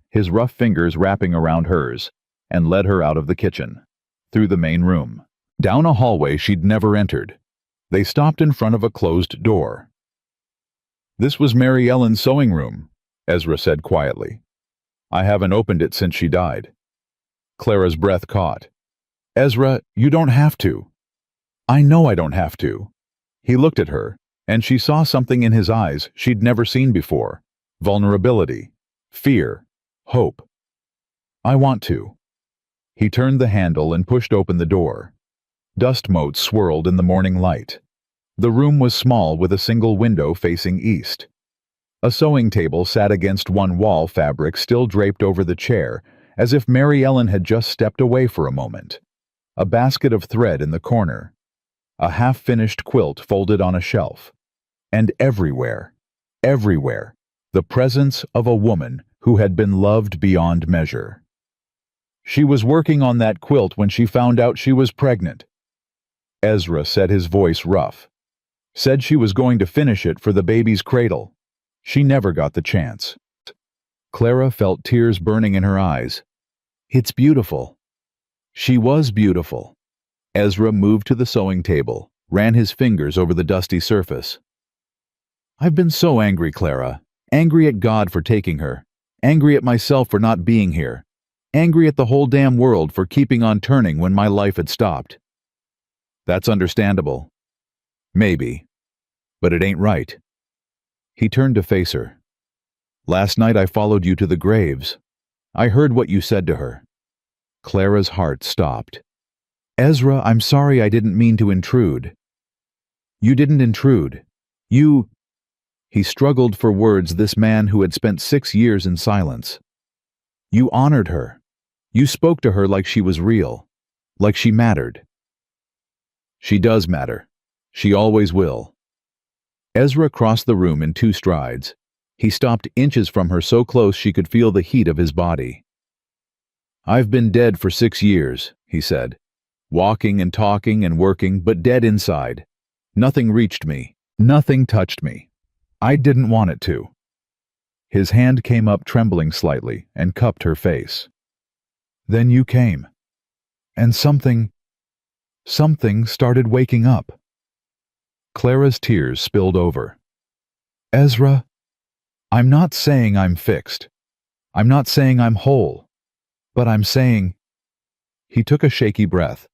his rough fingers wrapping around hers, and led her out of the kitchen, through the main room, down a hallway she'd never entered. They stopped in front of a closed door. "This was Mary Ellen's sewing room," Ezra said quietly. "I haven't opened it since she died." Clara's breath caught. "Ezra, you don't have to." "I know I don't have to." He looked at her, and she saw something in his eyes she'd never seen before. Vulnerability, fear, hope. "I want to." He turned the handle and pushed open the door. Dust motes swirled in the morning light. The room was small with a single window facing east. A sewing table sat against one wall, fabric still draped over the chair, as if Mary Ellen had just stepped away for a moment. A basket of thread in the corner. A half-finished quilt folded on a shelf. And everywhere, the presence of a woman who had been loved beyond measure. She was working on that quilt when she found out she was pregnant. Ezra said, his voice rough. Said she was going to finish it for the baby's cradle. She never got the chance. Clara felt tears burning in her eyes. "It's beautiful." She was beautiful. Ezra moved to the sewing table, ran his fingers over the dusty surface. "I've been so angry, Clara. Angry at God for taking her. Angry at myself for not being here. Angry at the whole damn world for keeping on turning when my life had stopped." "That's understandable. Maybe. But it ain't right." He turned to face her. "Last night I followed you to the graves. I heard what you said to her." Clara's heart stopped. "Ezra, I'm sorry, I didn't mean to intrude." "You didn't intrude. You—" He struggled for words, this man who had spent 6 years in silence. "You honored her. You spoke to her like she was real. Like she mattered." "She does matter. She always will." Ezra crossed the room in 2 strides. He stopped inches from her, so close she could feel the heat of his body. "I've been dead for 6 years, he said. "Walking and talking and working, but dead inside. Nothing reached me. Nothing touched me. I didn't want it to." His hand came up trembling slightly and cupped her face. "Then you came. And something started waking up." Clara's tears spilled over. "Ezra, I'm not saying I'm fixed. I'm not saying I'm whole. But I'm saying—" He took a shaky breath.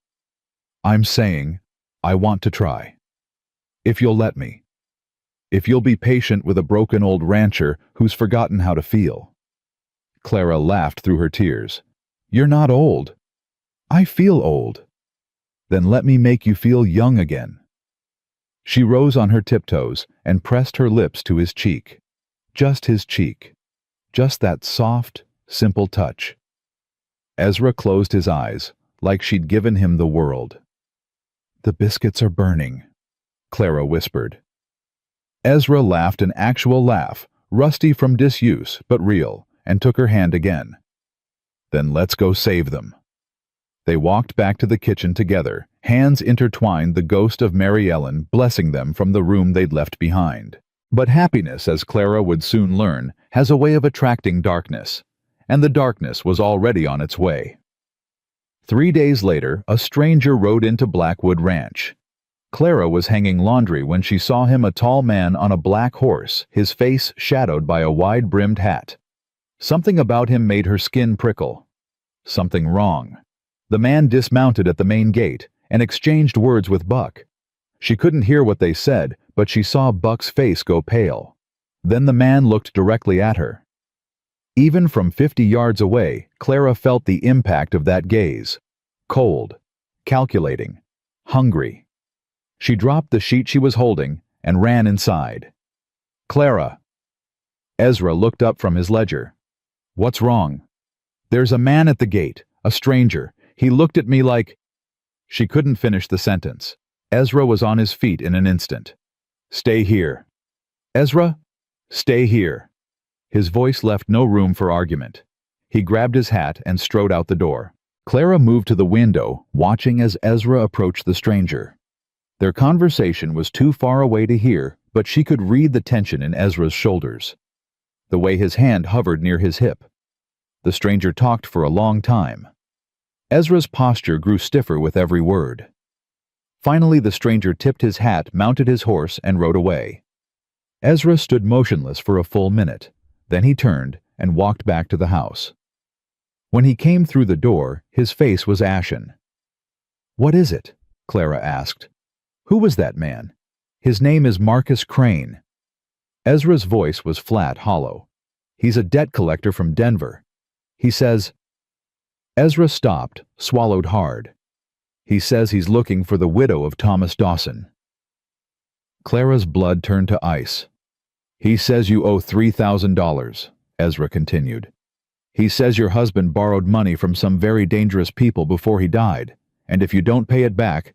"I'm saying I want to try. If you'll let me. If you'll be patient with a broken old rancher who's forgotten how to feel." Clara laughed through her tears. "You're not old. I feel old. Then let me make you feel young again." She rose on her tiptoes and pressed her lips to his cheek. Just his cheek. Just that soft, simple touch. Ezra closed his eyes, like she'd given him the world. "The biscuits are burning," Clara whispered. Ezra laughed, an actual laugh, rusty from disuse, but real, and took her hand again. "Then let's go save them." They walked back to the kitchen together, hands intertwined, the ghost of Mary Ellen blessing them from the room they'd left behind. But happiness, as Clara would soon learn, has a way of attracting darkness, and the darkness was already on its way. 3 days later, a stranger rode into Blackwood Ranch. Clara was hanging laundry when she saw him, a tall man on a black horse, his face shadowed by a wide-brimmed hat. Something about him made her skin prickle. Something wrong. The man dismounted at the main gate and exchanged words with Buck. She couldn't hear what they said, but she saw Buck's face go pale. Then the man looked directly at her. Even from 50 yards away, Clara felt the impact of that gaze. Cold, calculating, hungry. She dropped the sheet she was holding and ran inside. Clara. Ezra looked up from his ledger. What's wrong? There's a man at the gate, a stranger. He looked at me like... She couldn't finish the sentence. Ezra was on his feet in an instant. Stay here. Ezra, stay here. His voice left no room for argument. He grabbed his hat and strode out the door. Clara moved to the window, watching as Ezra approached the stranger. Their conversation was too far away to hear, but she could read the tension in Ezra's shoulders, the way his hand hovered near his hip. The stranger talked for a long time. Ezra's posture grew stiffer with every word. Finally, the stranger tipped his hat, mounted his horse, and rode away. Ezra stood motionless for a full minute. Then he turned and walked back to the house. When he came through the door, his face was ashen. What is it? Clara asked. Who was that man? His name is Marcus Crane. Ezra's voice was flat, hollow. He's a debt collector from Denver. He says... Ezra stopped, swallowed hard. He says he's looking for the widow of Thomas Dawson. Clara's blood turned to ice. He says you owe $3,000, Ezra continued. He says your husband borrowed money from some very dangerous people before he died, and if you don't pay it back,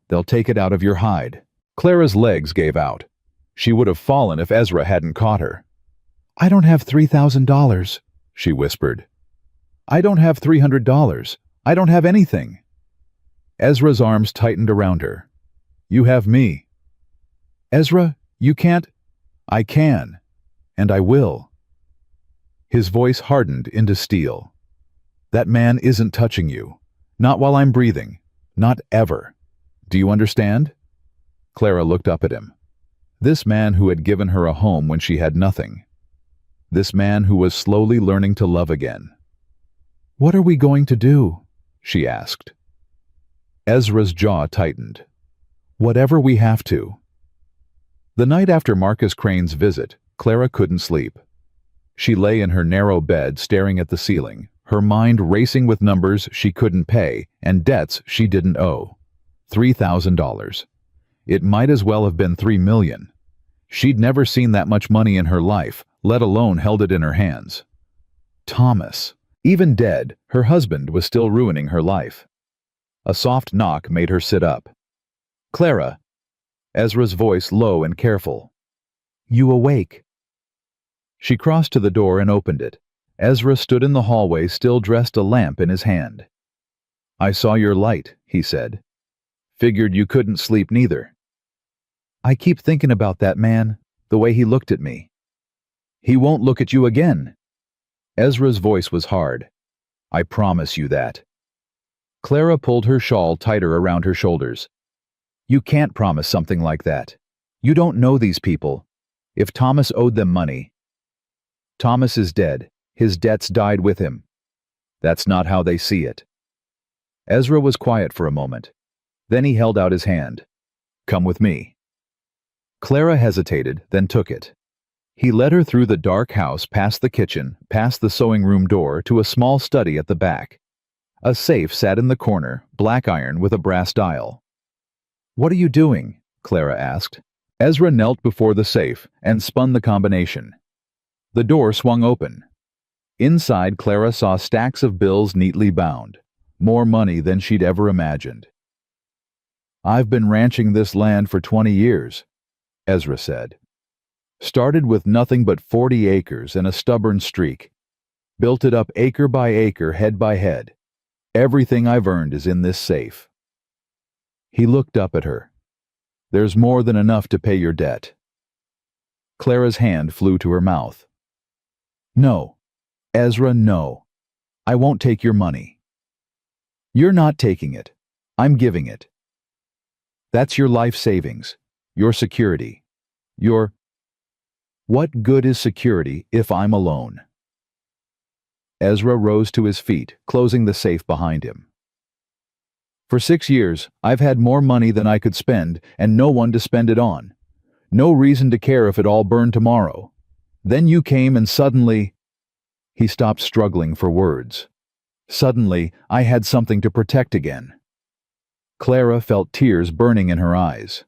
they'll take it out of your hide. Clara's legs gave out. She would have fallen if Ezra hadn't caught her. I don't have $3,000, she whispered. I don't have $300. I don't have anything. Ezra's arms tightened around her. You have me. Ezra, you can't... I can. And I will. His voice hardened into steel. That man isn't touching you. Not while I'm breathing. Not ever. Do you understand? Clara looked up at him. This man who had given her a home when she had nothing. This man who was slowly learning to love again. What are we going to do? She asked. Ezra's jaw tightened. Whatever we have to. The night after Marcus Crane's visit, Clara couldn't sleep. She lay in her narrow bed staring at the ceiling, her mind racing with numbers she couldn't pay and debts she didn't owe. $3,000. It might as well have been $3 million. She'd never seen that much money in her life, let alone held it in her hands. Thomas. Even dead, her husband was still ruining her life. A soft knock made her sit up. Clara. Ezra's voice low and careful. You awake? She crossed to the door and opened it. Ezra stood in the hallway, still dressed, a lamp in his hand. I saw your light, he said. Figured you couldn't sleep neither. I keep thinking about that man, the way he looked at me. He won't look at you again. Ezra's voice was hard. I promise you that. Clara pulled her shawl tighter around her shoulders. You can't promise something like that. You don't know these people. If Thomas owed them money. Thomas is dead. His debts died with him. That's not how they see it. Ezra was quiet for a moment. Then he held out his hand. Come with me. Clara hesitated, then took it. He led her through the dark house, past the kitchen, past the sewing room door, to a small study at the back. A safe sat in the corner, black iron with a brass dial. What are you doing? Clara asked. Ezra knelt before the safe and spun the combination. The door swung open. Inside, Clara saw stacks of bills neatly bound. More money than she'd ever imagined. I've been ranching this land for 20 years, Ezra said. Started with nothing but 40 acres and a stubborn streak. Built it up acre by acre, head by head. Everything I've earned is in this safe. He looked up at her. There's more than enough to pay your debt. Clara's hand flew to her mouth. No. Ezra, no. I won't take your money. You're not taking it. I'm giving it. That's your life savings. Your security. Your... What good is security if I'm alone? Ezra rose to his feet, closing the safe behind him. For 6 years, I've had more money than I could spend, and no one to spend it on. No reason to care if it all burned tomorrow. Then you came and suddenly... He stopped, struggling for words. Suddenly, I had something to protect again. Clara felt tears burning in her eyes.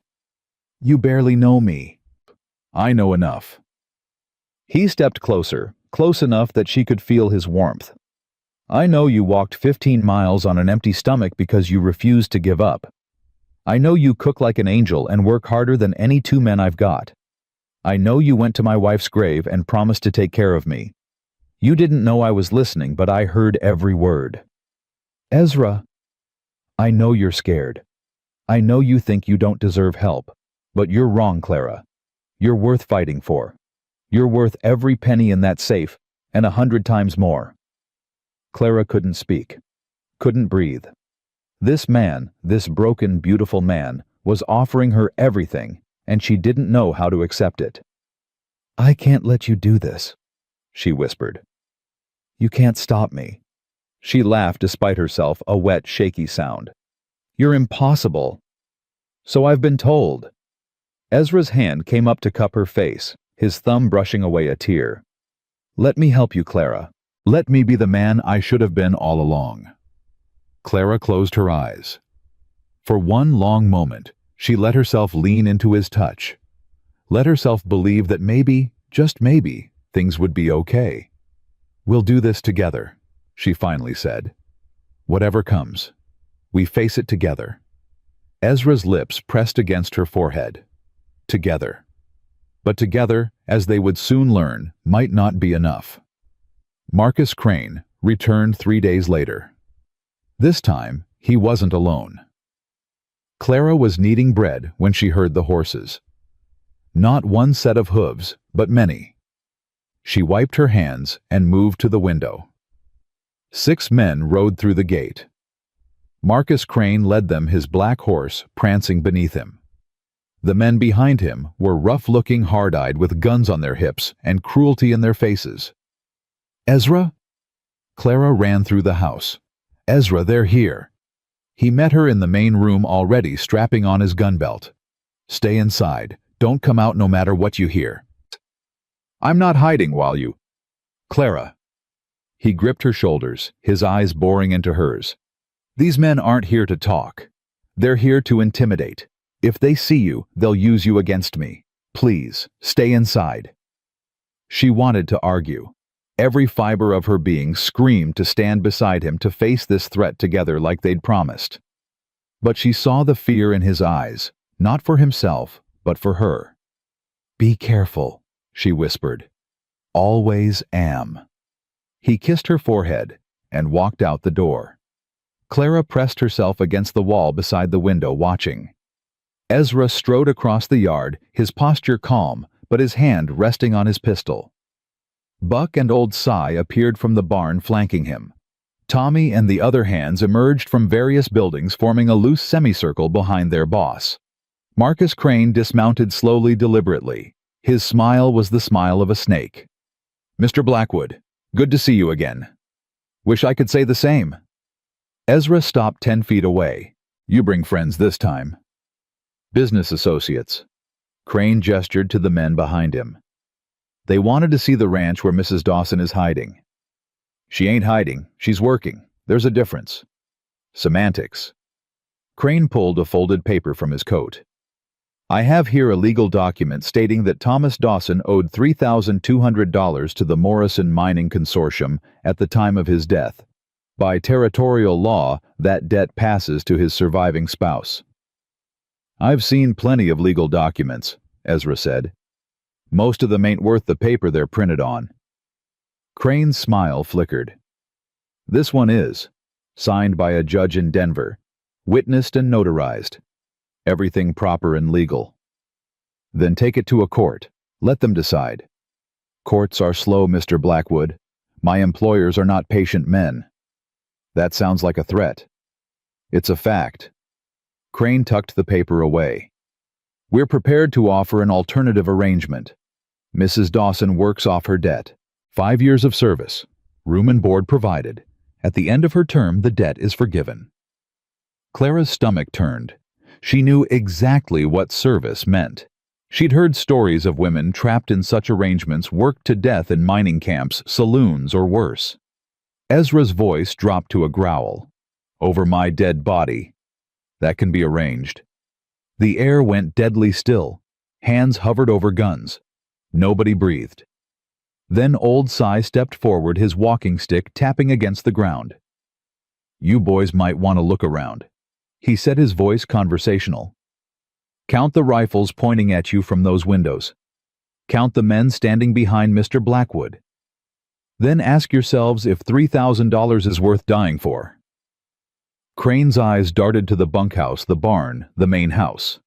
You barely know me. I know enough. He stepped closer, close enough that she could feel his warmth. I know you walked 15 miles on an empty stomach because you refused to give up. I know you cook like an angel and work harder than any 2 men I've got. I know you went to my wife's grave and promised to take care of me. You didn't know I was listening, but I heard every word. Ezra, I know you're scared. I know you think you don't deserve help, but you're wrong, Clara. You're worth fighting for. You're worth every penny in that safe, and 100 times more. Clara couldn't speak, couldn't breathe. This man, this broken, beautiful man, was offering her everything, and she didn't know how to accept it. I can't let you do this, she whispered. You can't stop me. She laughed despite herself, a wet, shaky sound. You're impossible. So I've been told. Ezra's hand came up to cup her face, his thumb brushing away a tear. Let me help you, Clara. Let me be the man I should have been all along. Clara closed her eyes. For one long moment, she let herself lean into his touch. Let herself believe that maybe, just maybe, things would be okay. We'll do this together, she finally said. Whatever comes, we face it together. Ezra's lips pressed against her forehead. Together. But together, as they would soon learn, might not be enough. Marcus Crane returned 3 days later. This time, he wasn't alone. Clara was kneading bread when she heard the horses. Not one set of hooves, but many. She wiped her hands and moved to the window. 6 men rode through the gate. Marcus Crane led them, his black horse prancing beneath him. The men behind him were rough-looking, hard-eyed, with guns on their hips and cruelty in their faces. Ezra? Clara ran through the house. Ezra, they're here. He met her in the main room already, strapping on his gun belt. Stay inside. Don't come out no matter what you hear. I'm not hiding while you... Clara. He gripped her shoulders, his eyes boring into hers. These men aren't here to talk. They're here to intimidate. If they see you, they'll use you against me. Please, stay inside. She wanted to argue. Every fiber of her being screamed to stand beside him, to face this threat together like they'd promised. But she saw the fear in his eyes, not for himself, but for her. Be careful, she whispered. Always am. He kissed her forehead and walked out the door. Clara pressed herself against the wall beside the window, watching. Ezra strode across the yard, his posture calm, but his hand resting on his pistol. Buck and old Cy appeared from the barn, flanking him. Tommy and the other hands emerged from various buildings, forming a loose semicircle behind their boss. Marcus Crane dismounted slowly, deliberately. His smile was the smile of a snake. Mr. Blackwood, good to see you again. Wish I could say the same. Ezra stopped 10 feet away. You bring friends this time. Business associates. Crane gestured to the men behind him. They wanted to see the ranch where Mrs. Dawson is hiding. She ain't hiding, she's working. There's a difference. Semantics. Crane pulled a folded paper from his coat. I have here a legal document stating that Thomas Dawson owed $3,200 to the Morrison Mining Consortium at the time of his death. By territorial law, that debt passes to his surviving spouse. I've seen plenty of legal documents, Ezra said. Most of them ain't worth the paper they're printed on. Crane's smile flickered. This one is, signed by a judge in Denver, witnessed and notarized. Everything proper and legal. Then take it to a court. Let them decide. Courts are slow, Mr. Blackwood. My employers are not patient men. That sounds like a threat. It's a fact. Crane tucked the paper away. We're prepared to offer an alternative arrangement. Mrs. Dawson works off her debt. 5 years of service. Room and board provided. At the end of her term, the debt is forgiven. Clara's stomach turned. She knew exactly what service meant. She'd heard stories of women trapped in such arrangements worked to death in mining camps, saloons, or worse. Ezra's voice dropped to a growl. Over my dead body. That can be arranged. The air went deadly still. Hands hovered over guns. Nobody breathed. Then old Si stepped forward, his walking stick tapping against the ground. "You boys might want to look around," he said, his voice conversational. "Count the rifles pointing at you from those windows. Count the men standing behind Mr. Blackwood. Then ask yourselves if $3,000 is worth dying for." Crane's eyes darted to the bunkhouse, the barn, the main house.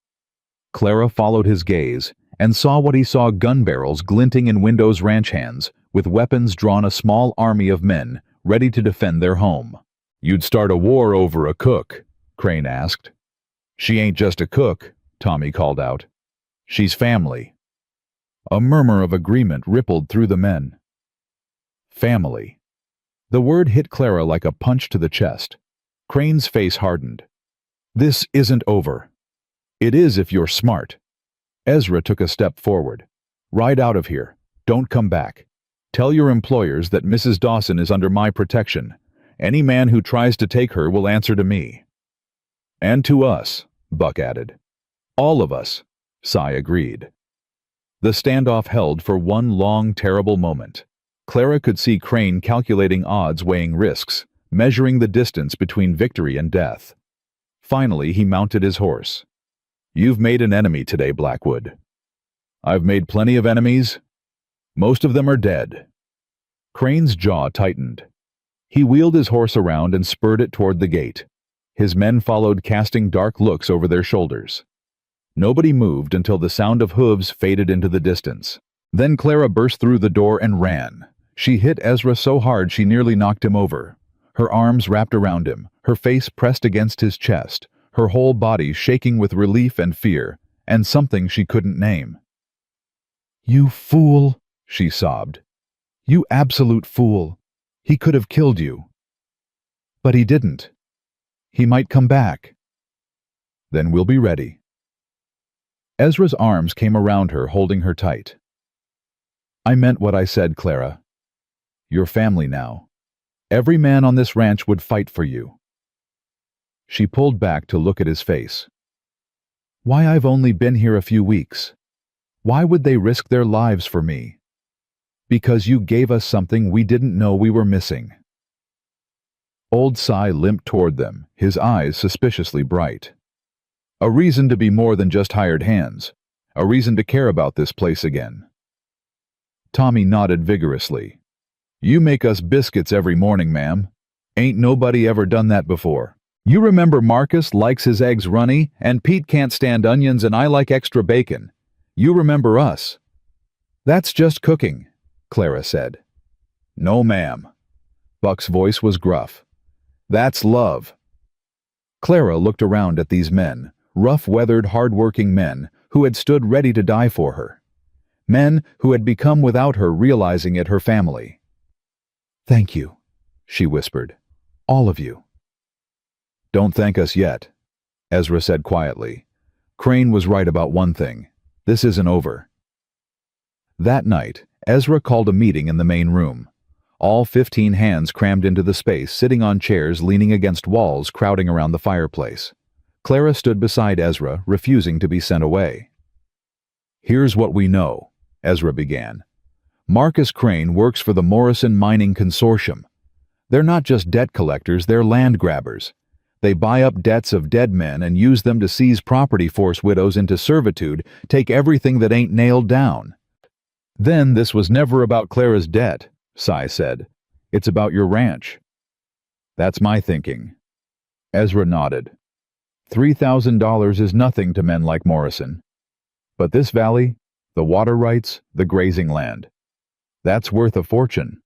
Clara followed his gaze and saw what he saw: gun barrels glinting in windows, ranch hands, with weapons drawn, a small army of men ready to defend their home. "You'd start a war over a cook?" Crane asked. "She ain't just a cook," Tommy called out. "She's family." A murmur of agreement rippled through the men. Family. The word hit Clara like a punch to the chest. Crane's face hardened. "This isn't over." "It is if you're smart." Ezra took a step forward. "Ride out of here. Don't come back. Tell your employers that Mrs. Dawson is under my protection. Any man who tries to take her will answer to me." "And to us," Buck added. "All of us," Si agreed. The standoff held for one long, terrible moment. Clara could see Crane calculating odds, weighing risks, measuring the distance between victory and death. Finally, he mounted his horse. "You've made an enemy today, Blackwood." "I've made plenty of enemies. Most of them are dead." Crane's jaw tightened. He wheeled his horse around and spurred it toward the gate. His men followed, casting dark looks over their shoulders. Nobody moved until the sound of hooves faded into the distance. Then Clara burst through the door and ran. She hit Ezra so hard she nearly knocked him over. Her arms wrapped around him, her face pressed against his chest, her whole body shaking with relief and fear, and something she couldn't name. "You fool," she sobbed. "You absolute fool. He could have killed you." "But he didn't. He might come back." "Then we'll be ready." Ezra's arms came around her, holding her tight. "I meant what I said, Clara. You're family now. Every man on this ranch would fight for you." She pulled back to look at his face. "Why, I've only been here a few weeks. Why would they risk their lives for me?" "Because you gave us something we didn't know we were missing." Old Si limped toward them, his eyes suspiciously bright. "A reason to be more than just hired hands. A reason to care about this place again." Tommy nodded vigorously. "You make us biscuits every morning, ma'am. Ain't nobody ever done that before. You remember Marcus likes his eggs runny, and Pete can't stand onions, and I like extra bacon. You remember us." "That's just cooking," Clara said. "No, ma'am." Buck's voice was gruff. "That's love." Clara looked around at these men, rough-weathered, hard-working men who had stood ready to die for her. Men who had become, without her realizing it, her family. "Thank you," she whispered. "All of you." "Don't thank us yet," Ezra said quietly. "Crane was right about one thing. This isn't over." That night, Ezra called a meeting in the main room. All 15 hands crammed into the space, sitting on chairs, leaning against walls, crowding around the fireplace. Clara stood beside Ezra, refusing to be sent away. "Here's what we know," Ezra began. "Marcus Crane works for the Morrison Mining Consortium. They're not just debt collectors, they're land grabbers. They buy up debts of dead men and use them to seize property, force widows into servitude, take everything that ain't nailed down." "Then this was never about Clara's debt," Si said. "It's about your ranch." "That's my thinking." Ezra nodded. $3,000 is nothing to men like Morrison. But this valley, the water rights, the grazing land, that's worth a fortune.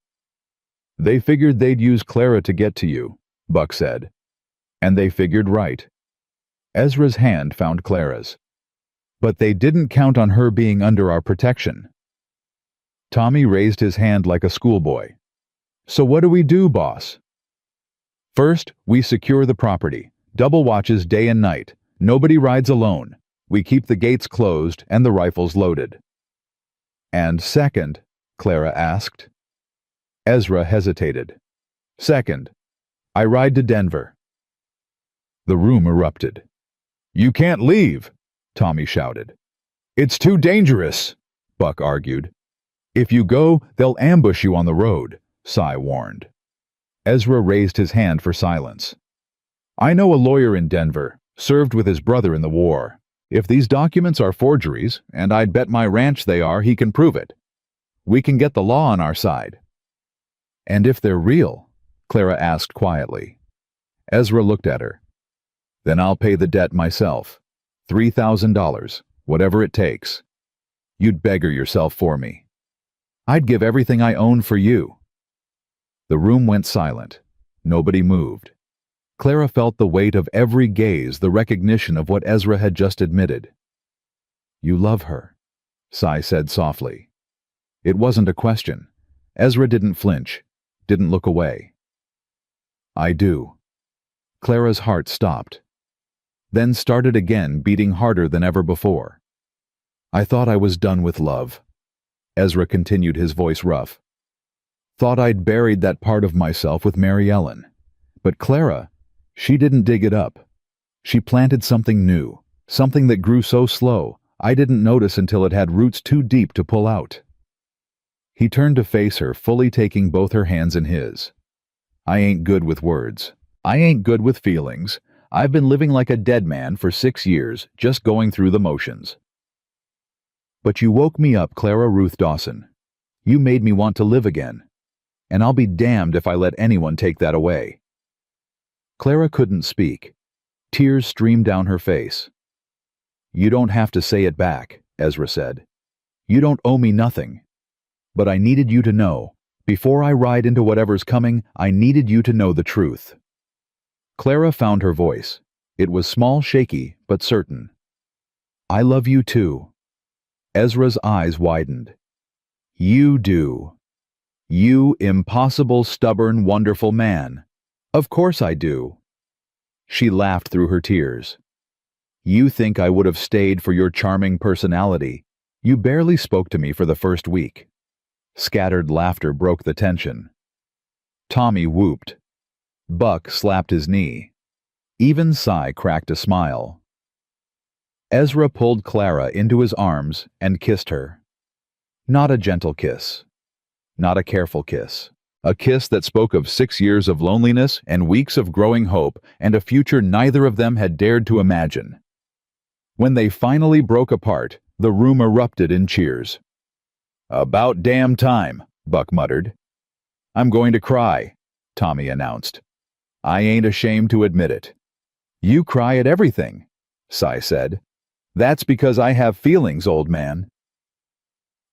"They figured they'd use Clara to get to you," Buck said. "And they figured right." Ezra's hand found Clara's. "But they didn't count on her being under our protection." Tommy raised his hand like a schoolboy. "So what do we do, boss?" "First, we secure the property. Double watches day and night. Nobody rides alone. We keep the gates closed and the rifles loaded." "And second?" Clara asked. Ezra hesitated. "Second, I ride to Denver." The room erupted. "You can't leave," Tommy shouted. "It's too dangerous," Buck argued. If you go, they'll ambush you on the road, Cy warned. Ezra raised his hand for silence. I know a lawyer in Denver, served with his brother in the war. If these documents are forgeries, and I'd bet my ranch they are, he can prove it. We can get the law on our side. And if they're real? Clara asked quietly. Ezra looked at her. Then I'll pay the debt myself. $3,000, whatever it takes. You'd beggar yourself for me. I'd give everything I own for you. The room went silent. Nobody moved. Clara felt the weight of every gaze, the recognition of what Ezra had just admitted. You love her, Cy said softly. It wasn't a question. Ezra didn't flinch, didn't look away. I do. Clara's heart stopped, then started again, beating harder than ever before. I thought I was done with love. Ezra continued, his voice rough. Thought I'd buried that part of myself with Mary Ellen. But Clara, she didn't dig it up. She planted something new, something that grew so slow, I didn't notice until it had roots too deep to pull out. He turned to face her, fully taking both her hands in his. I ain't good with words. I ain't good with feelings. I've been living like a dead man for 6 years, just going through the motions. But you woke me up, Clara Ruth Dawson. You made me want to live again. And I'll be damned if I let anyone take that away. Clara couldn't speak. Tears streamed down her face. You don't have to say it back, Ezra said. You don't owe me nothing. But I needed you to know. Before I ride into whatever's coming, I needed you to know the truth. Clara found her voice. It was small, shaky, but certain. I love you too. Ezra's eyes widened. You do. You impossible, stubborn, wonderful man. Of course I do. She laughed through her tears. You think I would have stayed for your charming personality. You barely spoke to me for the first week. Scattered laughter broke the tension. Tommy whooped. Buck slapped his knee. Even Cy cracked a smile. Ezra pulled Clara into his arms and kissed her. Not a gentle kiss. Not a careful kiss. A kiss that spoke of 6 years of loneliness and weeks of growing hope and a future neither of them had dared to imagine. When they finally broke apart, the room erupted in cheers. About damn time, Buck muttered. I'm going to cry, Tommy announced. I ain't ashamed to admit it. You cry at everything, Cy said. That's because I have feelings, old man.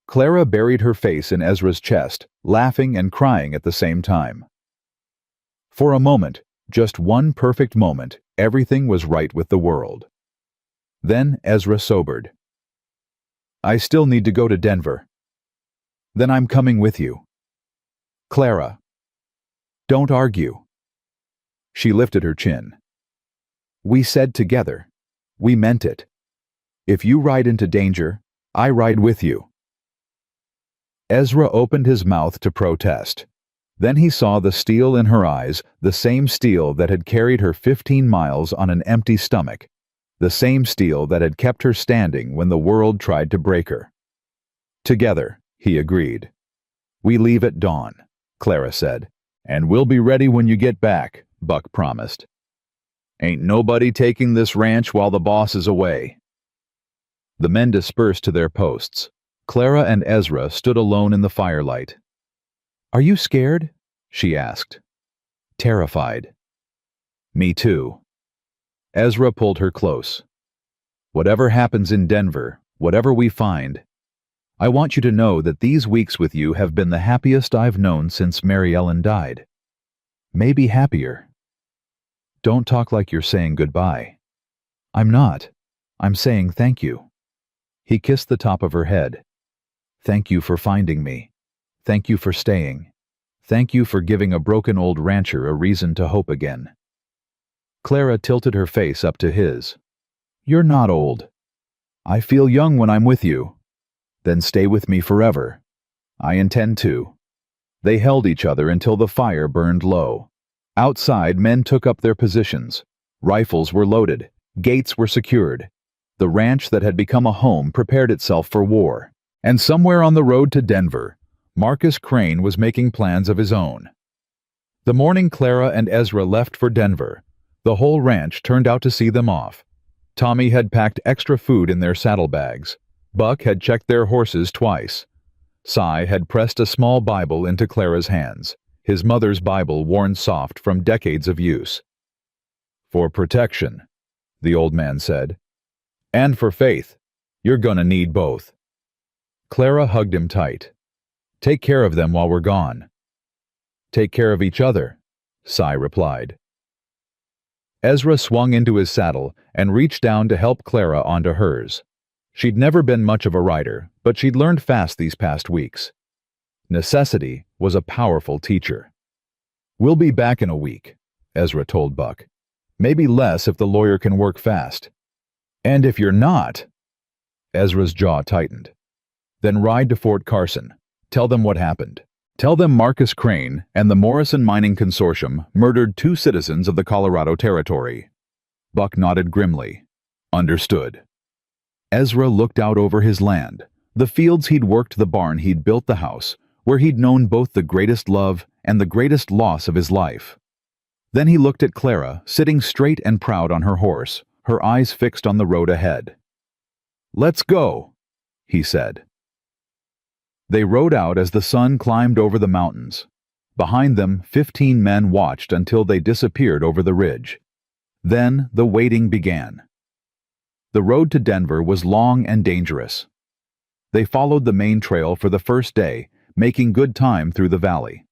Clara buried her face in Ezra's chest, laughing and crying at the same time. For a moment, just one perfect moment, everything was right with the world. Then Ezra sobered. I still need to go to Denver. Then I'm coming with you. Clara. Don't argue. She lifted her chin. We said together. We meant it. If you ride into danger, I ride with you. Ezra opened his mouth to protest. Then he saw the steel in her eyes, the same steel that had carried her 15 miles on an empty stomach, the same steel that had kept her standing when the world tried to break her. Together, he agreed. We leave at dawn, Clara said. And we'll be ready when you get back, Buck promised. Ain't nobody taking this ranch while the boss is away. The men dispersed to their posts. Clara and Ezra stood alone in the firelight. Are you scared? She asked. Terrified. Me too. Ezra pulled her close. Whatever happens in Denver, whatever we find, I want you to know that these weeks with you have been the happiest I've known since Mary Ellen died. Maybe happier. Don't talk like you're saying goodbye. I'm not. I'm saying thank you. He kissed the top of her head. Thank you for finding me. Thank you for staying. Thank you for giving a broken old rancher a reason to hope again. Clara tilted her face up to his. You're not old. I feel young when I'm with you. Then stay with me forever. I intend to. They held each other until the fire burned low. Outside, men took up their positions. Rifles were loaded. Gates were secured. The ranch that had become a home prepared itself for war. And somewhere on the road to Denver, Marcus Crane was making plans of his own. The morning Clara and Ezra left for Denver, the whole ranch turned out to see them off. Tommy had packed extra food in their saddlebags. Buck had checked their horses twice. Cy had pressed a small Bible into Clara's hands, his mother's Bible worn soft from decades of use. "For protection," the old man said. "And for faith. You're gonna need both." Clara hugged him tight. "Take care of them while we're gone." "Take care of each other," Cy replied. Ezra swung into his saddle and reached down to help Clara onto hers. She'd never been much of a rider, but she'd learned fast these past weeks. Necessity was a powerful teacher. "We'll be back in a week," Ezra told Buck. "Maybe less if the lawyer can work fast." "And if you're not—" Ezra's jaw tightened. "Then ride to Fort Carson. Tell them what happened. Tell them Marcus Crane and the Morrison Mining Consortium murdered 2 citizens of the Colorado Territory." Buck nodded grimly. "Understood." Ezra looked out over his land, the fields he'd worked, the barn he'd built, the house, where he'd known both the greatest love and the greatest loss of his life. Then he looked at Clara, sitting straight and proud on her horse, her eyes fixed on the road ahead. "Let's go," he said. They rode out as the sun climbed over the mountains. Behind them, 15 men watched until they disappeared over the ridge. Then the waiting began. The road to Denver was long and dangerous. They followed the main trail for the first day, making good time through the valley.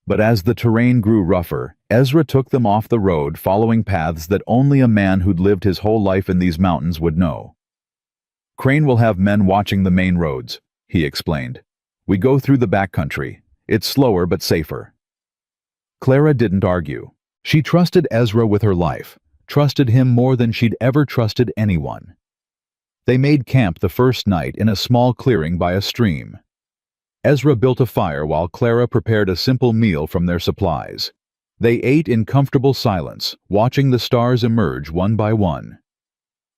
But as the terrain grew rougher, Ezra took them off the road, following paths that only a man who'd lived his whole life in these mountains would know. "Crane will have men watching the main roads," he explained. "We go through the backcountry. It's slower but safer." Clara didn't argue. She trusted Ezra with her life, trusted him more than she'd ever trusted anyone. They made camp the first night in a small clearing by a stream. Ezra built a fire while Clara prepared a simple meal from their supplies. They ate in comfortable silence, watching the stars emerge one by one.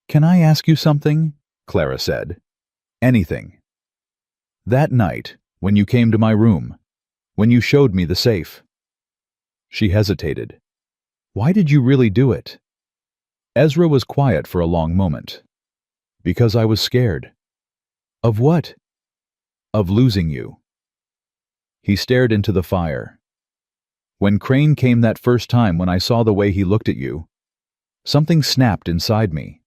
"Can I ask you something?" Clara said. "Anything." "That night, when you came to my room, when you showed me the safe." She hesitated. "Why did you really do it?" Ezra was quiet for a long moment. "Because I was scared." "Of what?" "Of losing you." He stared into the fire. "When Crane came that first time, when I saw the way he looked at you, something snapped inside me.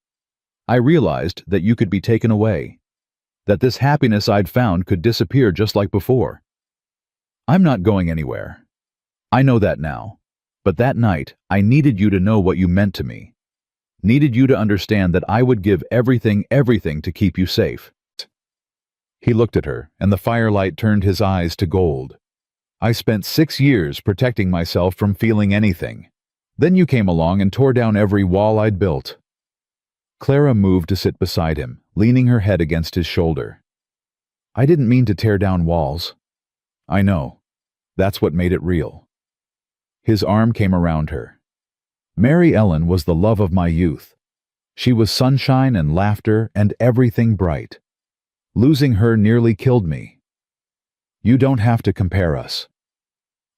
I realized that you could be taken away, that this happiness I'd found could disappear just like before. I'm not going anywhere. I know that now. But that night, I needed you to know what you meant to me. Needed you to understand that I would give everything to keep you safe." He looked at her, and the firelight turned his eyes to gold. "I spent 6 years protecting myself from feeling anything. Then you came along and tore down every wall I'd built." Clara moved to sit beside him, leaning her head against his shoulder. "I didn't mean to tear down walls." "I know. That's what made it real." His arm came around her. "Mary Ellen was the love of my youth. She was sunshine and laughter and everything bright. Losing her nearly killed me. You don't have to compare us."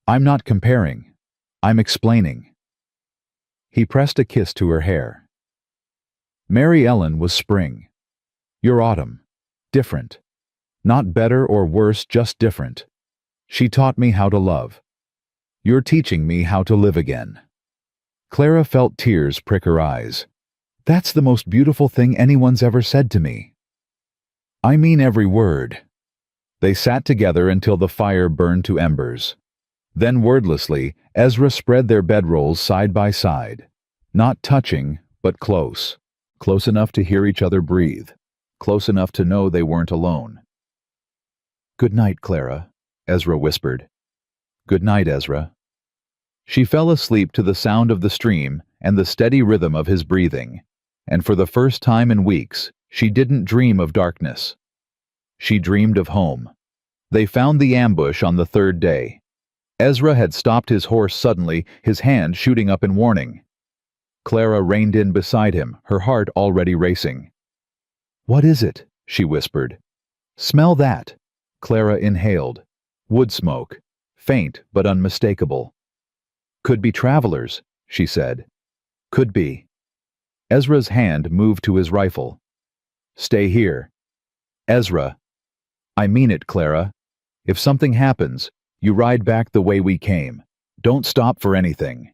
"I'm not comparing. I'm explaining." He pressed a kiss to her hair. "Mary Ellen was spring. You're autumn. Different. Not better or worse, just different. She taught me how to love. You're teaching me how to live again." Clara felt tears prick her eyes. "That's the most beautiful thing anyone's ever said to me." "I mean every word." They sat together until the fire burned to embers. Then wordlessly, Ezra spread their bedrolls side by side. Not touching, but close. Close enough to hear each other breathe. Close enough to know they weren't alone. "Good night, Clara," Ezra whispered. "Good night, Ezra." She fell asleep to the sound of the stream and the steady rhythm of his breathing, and for the first time in weeks, she didn't dream of darkness. She dreamed of home. They found the ambush on the 3rd day. Ezra had stopped his horse suddenly, his hand shooting up in warning. Clara reined in beside him, her heart already racing. "What is it?" she whispered. Smell that. Clara inhaled. Wood smoke. Faint but unmistakable. Could be travelers, she said. Could be. Ezra's hand moved to his rifle. Stay here. Ezra. I mean it, Clara. If something happens, you ride back the way we came. Don't stop for anything.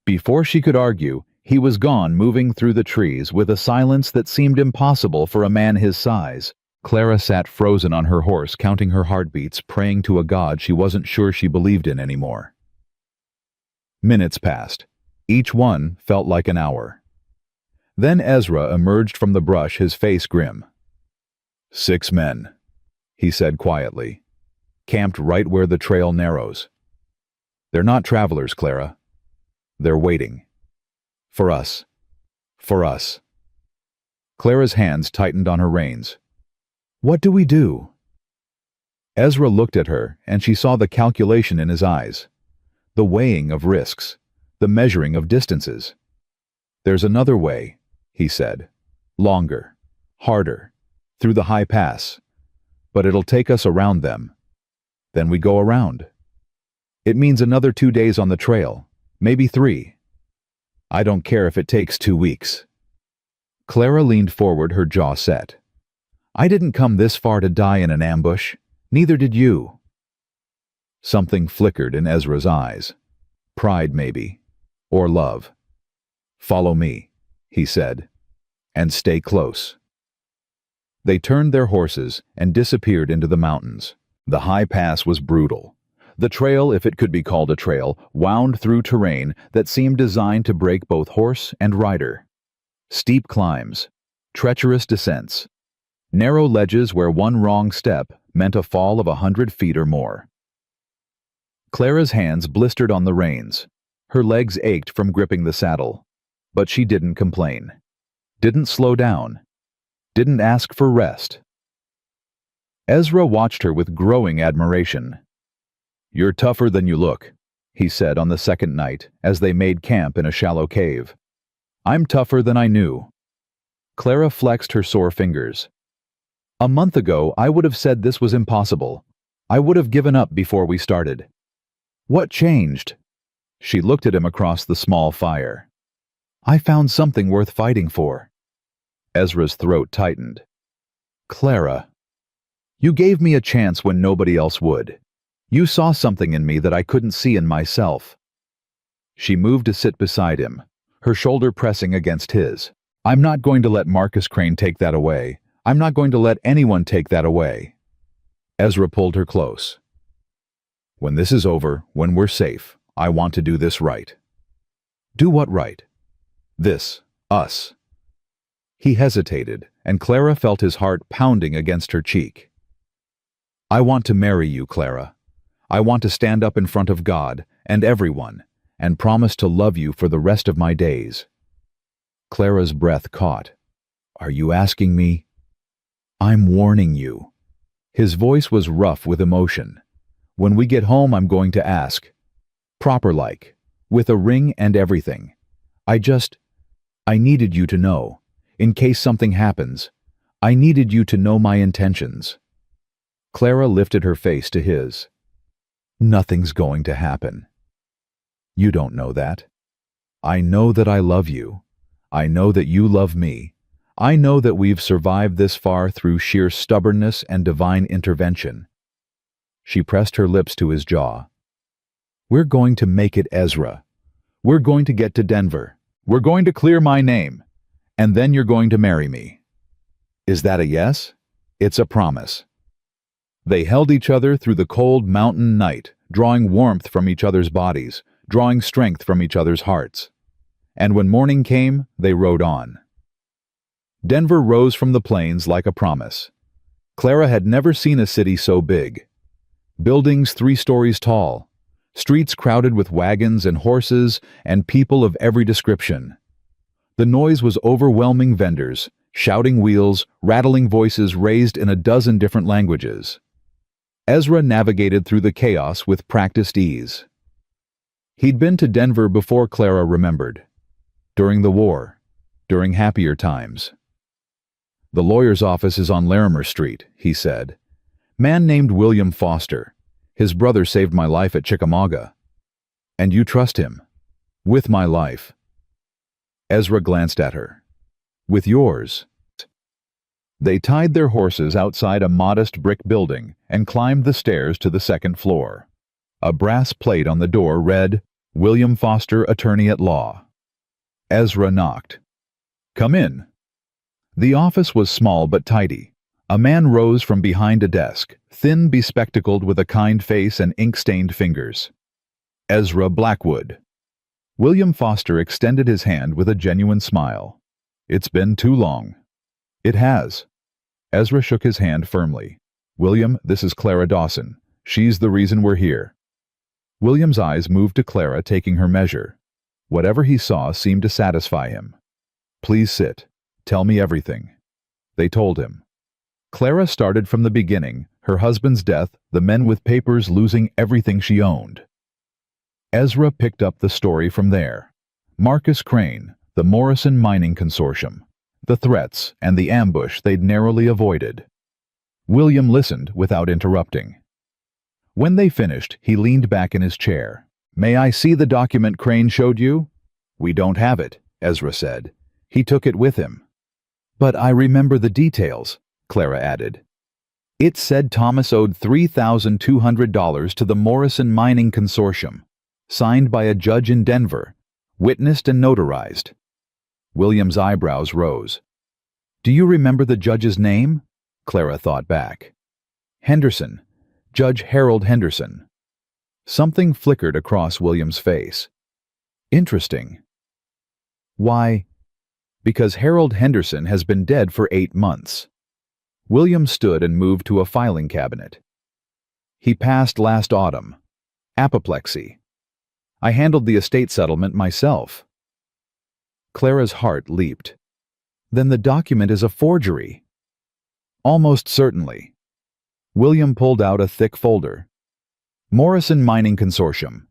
Before she could argue, he was gone, moving through the trees with a silence that seemed impossible for a man his size. Clara sat frozen on her horse, counting her heartbeats, praying to a god she wasn't sure she believed in anymore. Minutes passed. Each one felt like an hour. Then Ezra emerged from the brush, his face grim. 6 men, he said quietly, camped right where the trail narrows. They're not travelers, Clara. They're waiting. For us. For us. Clara's hands tightened on her reins. What do we do? Ezra looked at her, and she saw the calculation in his eyes. The weighing of risks. The measuring of distances. There's another way, he said. Longer. Harder. Through the high pass. But it'll take us around them. Then we go around. It means another 2 days on the trail. Maybe 3. I don't care if it takes 2 weeks. Clara leaned forward, her jaw set. I didn't come this far to die in an ambush. Neither did you. Something flickered in Ezra's eyes. Pride, maybe. Or love. Follow me, he said. And stay close. They turned their horses and disappeared into the mountains. The high pass was brutal. The trail, if it could be called a trail, wound through terrain that seemed designed to break both horse and rider. Steep climbs, treacherous descents, narrow ledges where one wrong step meant a fall of 100 feet or more. Clara's hands blistered on the reins. Her legs ached from gripping the saddle. But she didn't complain. Didn't slow down. Didn't ask for rest. Ezra watched her with growing admiration. You're tougher than you look, he said on the second night as they made camp in a shallow cave. I'm tougher than I knew. Clara flexed her sore fingers. A month ago, I would have said this was impossible. I would have given up before we started. What changed? She looked at him across the small fire. I found something worth fighting for. Ezra's throat tightened. Clara. You gave me a chance when nobody else would. You saw something in me that I couldn't see in myself. She moved to sit beside him, her shoulder pressing against his. I'm not going to let Marcus Crane take that away. I'm not going to let anyone take that away. Ezra pulled her close. When this is over, when we're safe, I want to do this right. Do what right? This, us. He hesitated, and Clara felt his heart pounding against her cheek. I want to marry you, Clara. I want to stand up in front of God and everyone and promise to love you for the rest of my days. Clara's breath caught. Are you asking me? I'm warning you. His voice was rough with emotion. When we get home, I'm going to ask. Proper-like, with a ring and everything. I needed you to know. In case something happens, I needed you to know my intentions. Clara lifted her face to his. Nothing's going to happen. You don't know that. I know that I love you. I know that you love me. I know that we've survived this far through sheer stubbornness and divine intervention. She pressed her lips to his jaw. We're going to make it, Ezra. We're going to get to Denver. We're going to clear my name. And then you're going to marry me. Is that a yes? It's a promise. They held each other through the cold mountain night, drawing warmth from each other's bodies, drawing strength from each other's hearts. And when morning came, they rode on. Denver rose from the plains like a promise. Clara had never seen a city so big. Buildings 3 stories tall, streets crowded with wagons and horses and people of every description. The noise was overwhelming, vendors, shouting wheels, rattling voices raised in a dozen different languages. Ezra navigated through the chaos with practiced ease. He'd been to Denver before Clara remembered. During the war, during happier times. The lawyer's office is on Larimer Street, he said. Man named William Foster. His brother saved my life at Chickamauga. And you trust him? With my life. Ezra glanced at her. With yours. They tied their horses outside a modest brick building and climbed the stairs to the second floor. A brass plate on the door read, William Foster, Attorney at Law. Ezra knocked. Come in. The office was small but tidy. A man rose from behind a desk, thin, bespectacled with a kind face and ink-stained fingers. Ezra Blackwood. William Foster extended his hand with a genuine smile. It's been too long. It has. Ezra shook his hand firmly. William, this is Clara Dawson. She's the reason we're here. William's eyes moved to Clara, taking her measure. Whatever he saw seemed to satisfy him. Please sit. Tell me everything. They told him. Clara started from the beginning, her husband's death, the men with papers losing everything she owned. Ezra picked up the story from there. Marcus Crane, the Morrison Mining Consortium, the threats and the ambush they'd narrowly avoided. William listened without interrupting. When they finished, he leaned back in his chair. May I see the document Crane showed you? We don't have it, Ezra said. He took it with him. But I remember the details, Clara added. It said Thomas owed $3,200 to the Morrison Mining Consortium, signed by a judge in Denver, witnessed and notarized. William's eyebrows rose. Do you remember the judge's name? Clara thought back. Henderson, Judge Harold Henderson. Something flickered across William's face. Interesting. Why? Because Harold Henderson has been dead for 8 months. William stood and moved to a filing cabinet. He passed last autumn. Apoplexy. I handled the estate settlement myself. Clara's heart leaped. Then the document is a forgery. Almost certainly. William pulled out a thick folder. Morrison Mining Consortium.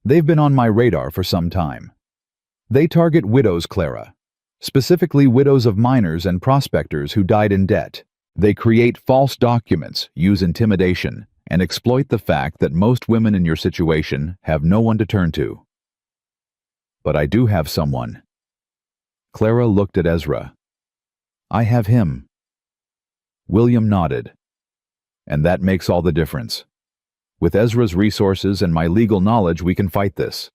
They've been on my radar for some time. They target widows, Clara. Specifically widows of miners and prospectors who died in debt. They create false documents, use intimidation, and exploit the fact that most women in your situation have no one to turn to. But I do have someone. Clara looked at Ezra. I have him. William nodded. And that makes all the difference. With Ezra's resources and my legal knowledge, we can fight this.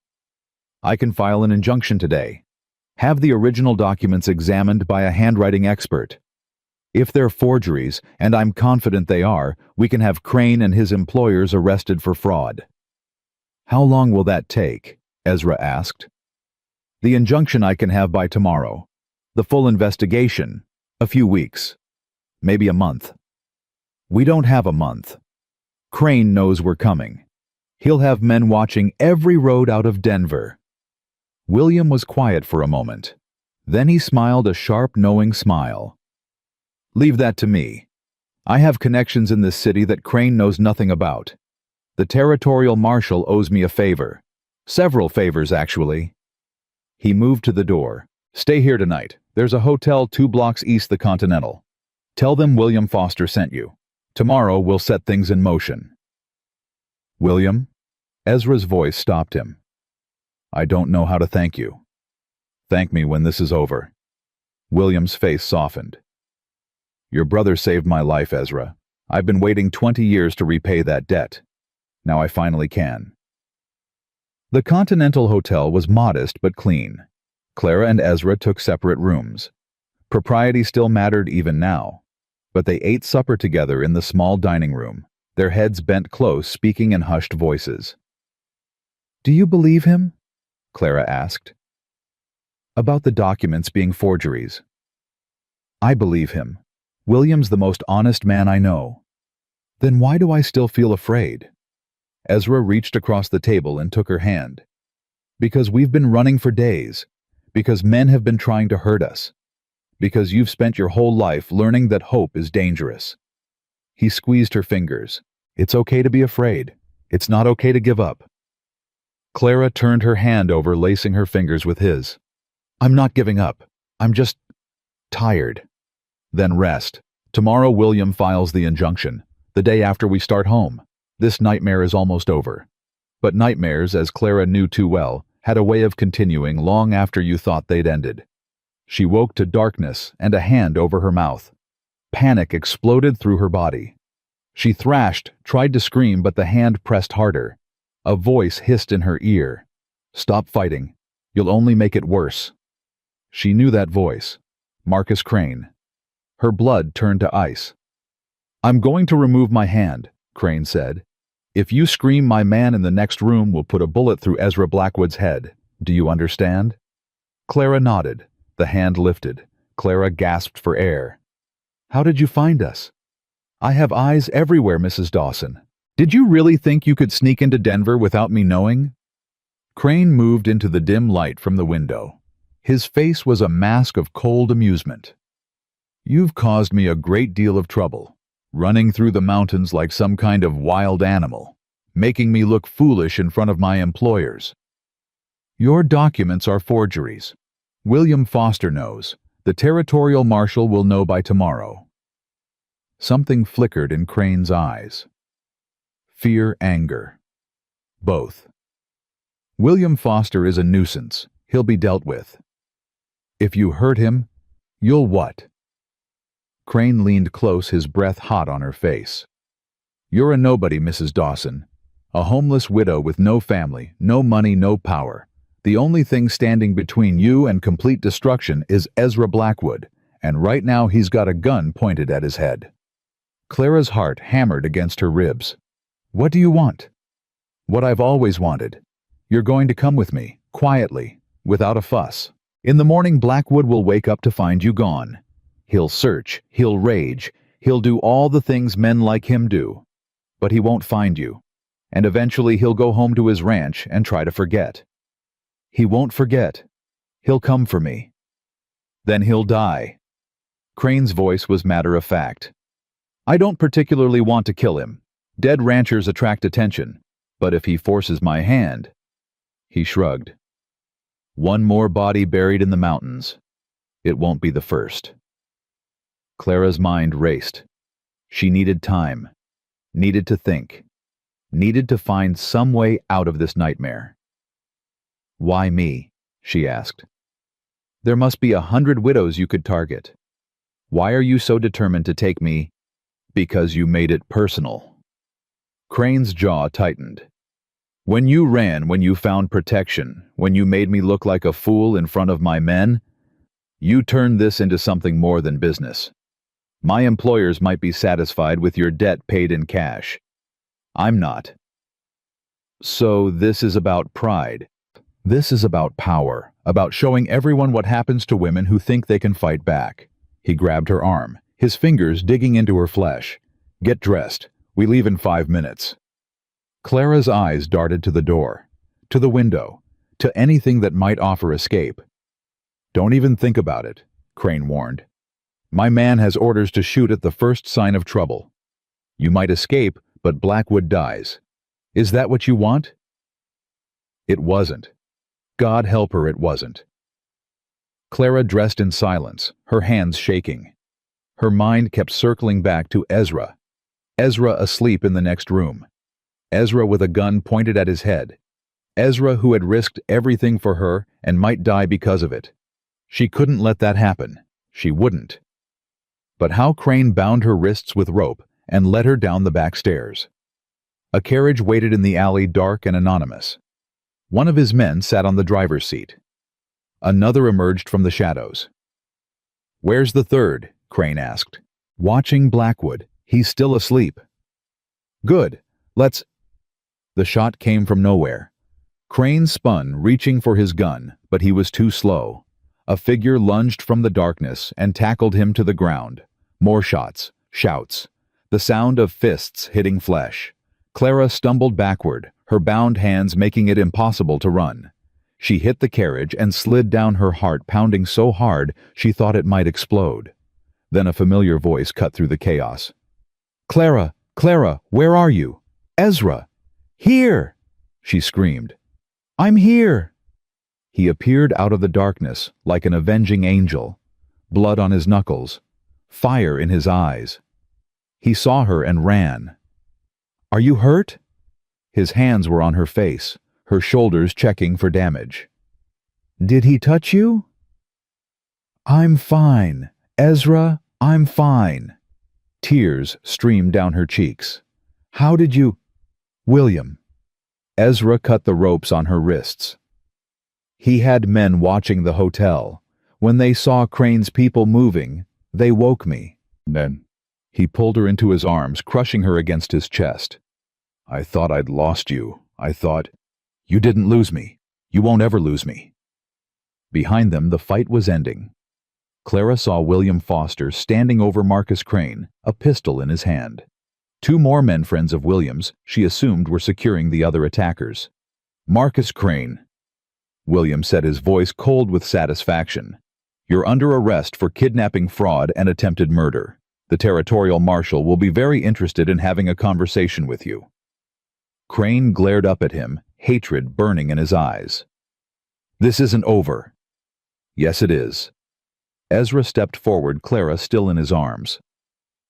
I can file an injunction today. Have the original documents examined by a handwriting expert. If they're forgeries, and I'm confident they are, we can have Crane and his employers arrested for fraud. How long will that take? Ezra asked. The injunction I can have by tomorrow. The full investigation, a few weeks. Maybe a month. We don't have a month. Crane knows we're coming. He'll have men watching every road out of Denver. William was quiet for a moment. Then he smiled a sharp, knowing smile. Leave that to me. I have connections in this city that Crane knows nothing about. The territorial marshal owes me a favor. Several favors, actually. He moved to the door. Stay here tonight. There's a hotel 2 blocks east the Continental. Tell them William Foster sent you. Tomorrow we'll set things in motion. William? Ezra's voice stopped him. I don't know how to thank you. Thank me when this is over. William's face softened. Your brother saved my life, Ezra. I've been waiting 20 years to repay that debt. Now I finally can. The Continental Hotel was modest but clean. Clara and Ezra took separate rooms. Propriety still mattered even now. But they ate supper together in the small dining room, their heads bent close, speaking in hushed voices. Do you believe him? Clara asked. About the documents being forgeries. I believe him. William's the most honest man I know. Then why do I still feel afraid? Ezra reached across the table and took her hand. Because we've been running for days. Because men have been trying to hurt us. Because you've spent your whole life learning that hope is dangerous. He squeezed her fingers. It's okay to be afraid. It's not okay to give up. Clara turned her hand over, lacing her fingers with his. I'm not giving up. I'm just tired. Then rest. Tomorrow William files the injunction. The day after we start home. This nightmare is almost over. But nightmares, as Clara knew too well, had a way of continuing long after you thought they'd ended. She woke to darkness and a hand over her mouth. Panic exploded through her body. She thrashed, tried to scream, but the hand pressed harder. A voice hissed in her ear. "Stop fighting. You'll only make it worse." She knew that voice. Marcus Crane. Her blood turned to ice. "I'm going to remove my hand," Crane said. "If you scream, my man in the next room will put a bullet through Ezra Blackwood's head. Do you understand?" Clara nodded. The hand lifted. Clara gasped for air. "How did you find us?" "I have eyes everywhere, Mrs. Dawson. Did you really think you could sneak into Denver without me knowing?" Crane moved into the dim light from the window. His face was a mask of cold amusement. "You've caused me a great deal of trouble, running through the mountains like some kind of wild animal, making me look foolish in front of my employers. Your documents are forgeries. William Foster knows. The territorial marshal will know by tomorrow." Something flickered in Crane's eyes. Fear, anger. Both. "William Foster is a nuisance. He'll be dealt with. If you hurt him, you'll what?" Crane leaned close, his breath hot on her face. "You're a nobody, Mrs. Dawson. A homeless widow with no family, no money, no power. The only thing standing between you and complete destruction is Ezra Blackwood, and right now he's got a gun pointed at his head." Clara's heart hammered against her ribs. "What do you want?" "What I've always wanted. You're going to come with me, quietly, without a fuss. In the morning Blackwood will wake up to find you gone. He'll search, he'll rage, he'll do all the things men like him do. But he won't find you. And eventually he'll go home to his ranch and try to forget. He won't forget. He'll come for me. Then he'll die." Crane's voice was matter-of-fact. "I don't particularly want to kill him. Dead ranchers attract attention. But if he forces my hand—" He shrugged. "One more body buried in the mountains. It won't be the first." Clara's mind raced. She needed time, needed to think, needed to find some way out of this nightmare. "Why me?" she asked. "There must be 100 widows you could target. Why are you so determined to take me?" "Because you made it personal." Crane's jaw tightened. "When you ran, when you found protection, when you made me look like a fool in front of my men, you turned this into something more than business. My employers might be satisfied with your debt paid in cash. I'm not. So this is about pride. This is about power, about showing everyone what happens to women who think they can fight back." He grabbed her arm, his fingers digging into her flesh. "Get dressed. We leave in 5 minutes." Clara's eyes darted to the door, to the window, to anything that might offer escape. "Don't even think about it," Crane warned. "My man has orders to shoot at the first sign of trouble. You might escape, but Blackwood dies. Is that what you want?" It wasn't. God help her, it wasn't. Clara dressed in silence, her hands shaking. Her mind kept circling back to Ezra. Ezra asleep in the next room. Ezra with a gun pointed at his head. Ezra who had risked everything for her and might die because of it. She couldn't let that happen. She wouldn't. But how Crane bound her wrists with rope and led her down the back stairs. A carriage waited in the alley, dark and anonymous. One of his men sat on the driver's seat. Another emerged from the shadows. "Where's the third?" Crane asked. "Watching Blackwood. He's still asleep." "Good. Let's—" The shot came from nowhere. Crane spun, reaching for his gun, but he was too slow. A figure lunged from the darkness and tackled him to the ground. More shots, shouts, the sound of fists hitting flesh. Clara stumbled backward, her bound hands making it impossible to run. She hit the carriage and slid down, her heart pounding so hard she thought it might explode. Then a familiar voice cut through the chaos. "Clara, Clara, where are you? Ezra! Here!" she screamed. "I'm here!" He appeared out of the darkness like an avenging angel, blood on his knuckles, fire in his eyes. He saw her and ran. "Are you hurt?" His hands were on her face, her shoulders checking for damage. "Did he touch you?" "I'm fine. Ezra, I'm fine." Tears streamed down her cheeks. "How did you—" "William." Ezra cut the ropes on her wrists. "He had men watching the hotel. When they saw Crane's people moving, they woke me. Then he pulled her into his arms, crushing her against his chest. I thought I'd lost you. I thought, you didn't lose me. You won't ever lose me." Behind them, the fight was ending. Clara saw William Foster standing over Marcus Crane, a pistol in his hand. Two more men friends of William's, she assumed, were securing the other attackers. "Marcus Crane," William said, his voice cold with satisfaction. "You're under arrest for kidnapping, fraud, and attempted murder. The territorial marshal will be very interested in having a conversation with you." Crane glared up at him, hatred burning in his eyes. "This isn't over." "Yes, it is." Ezra stepped forward, Clara still in his arms.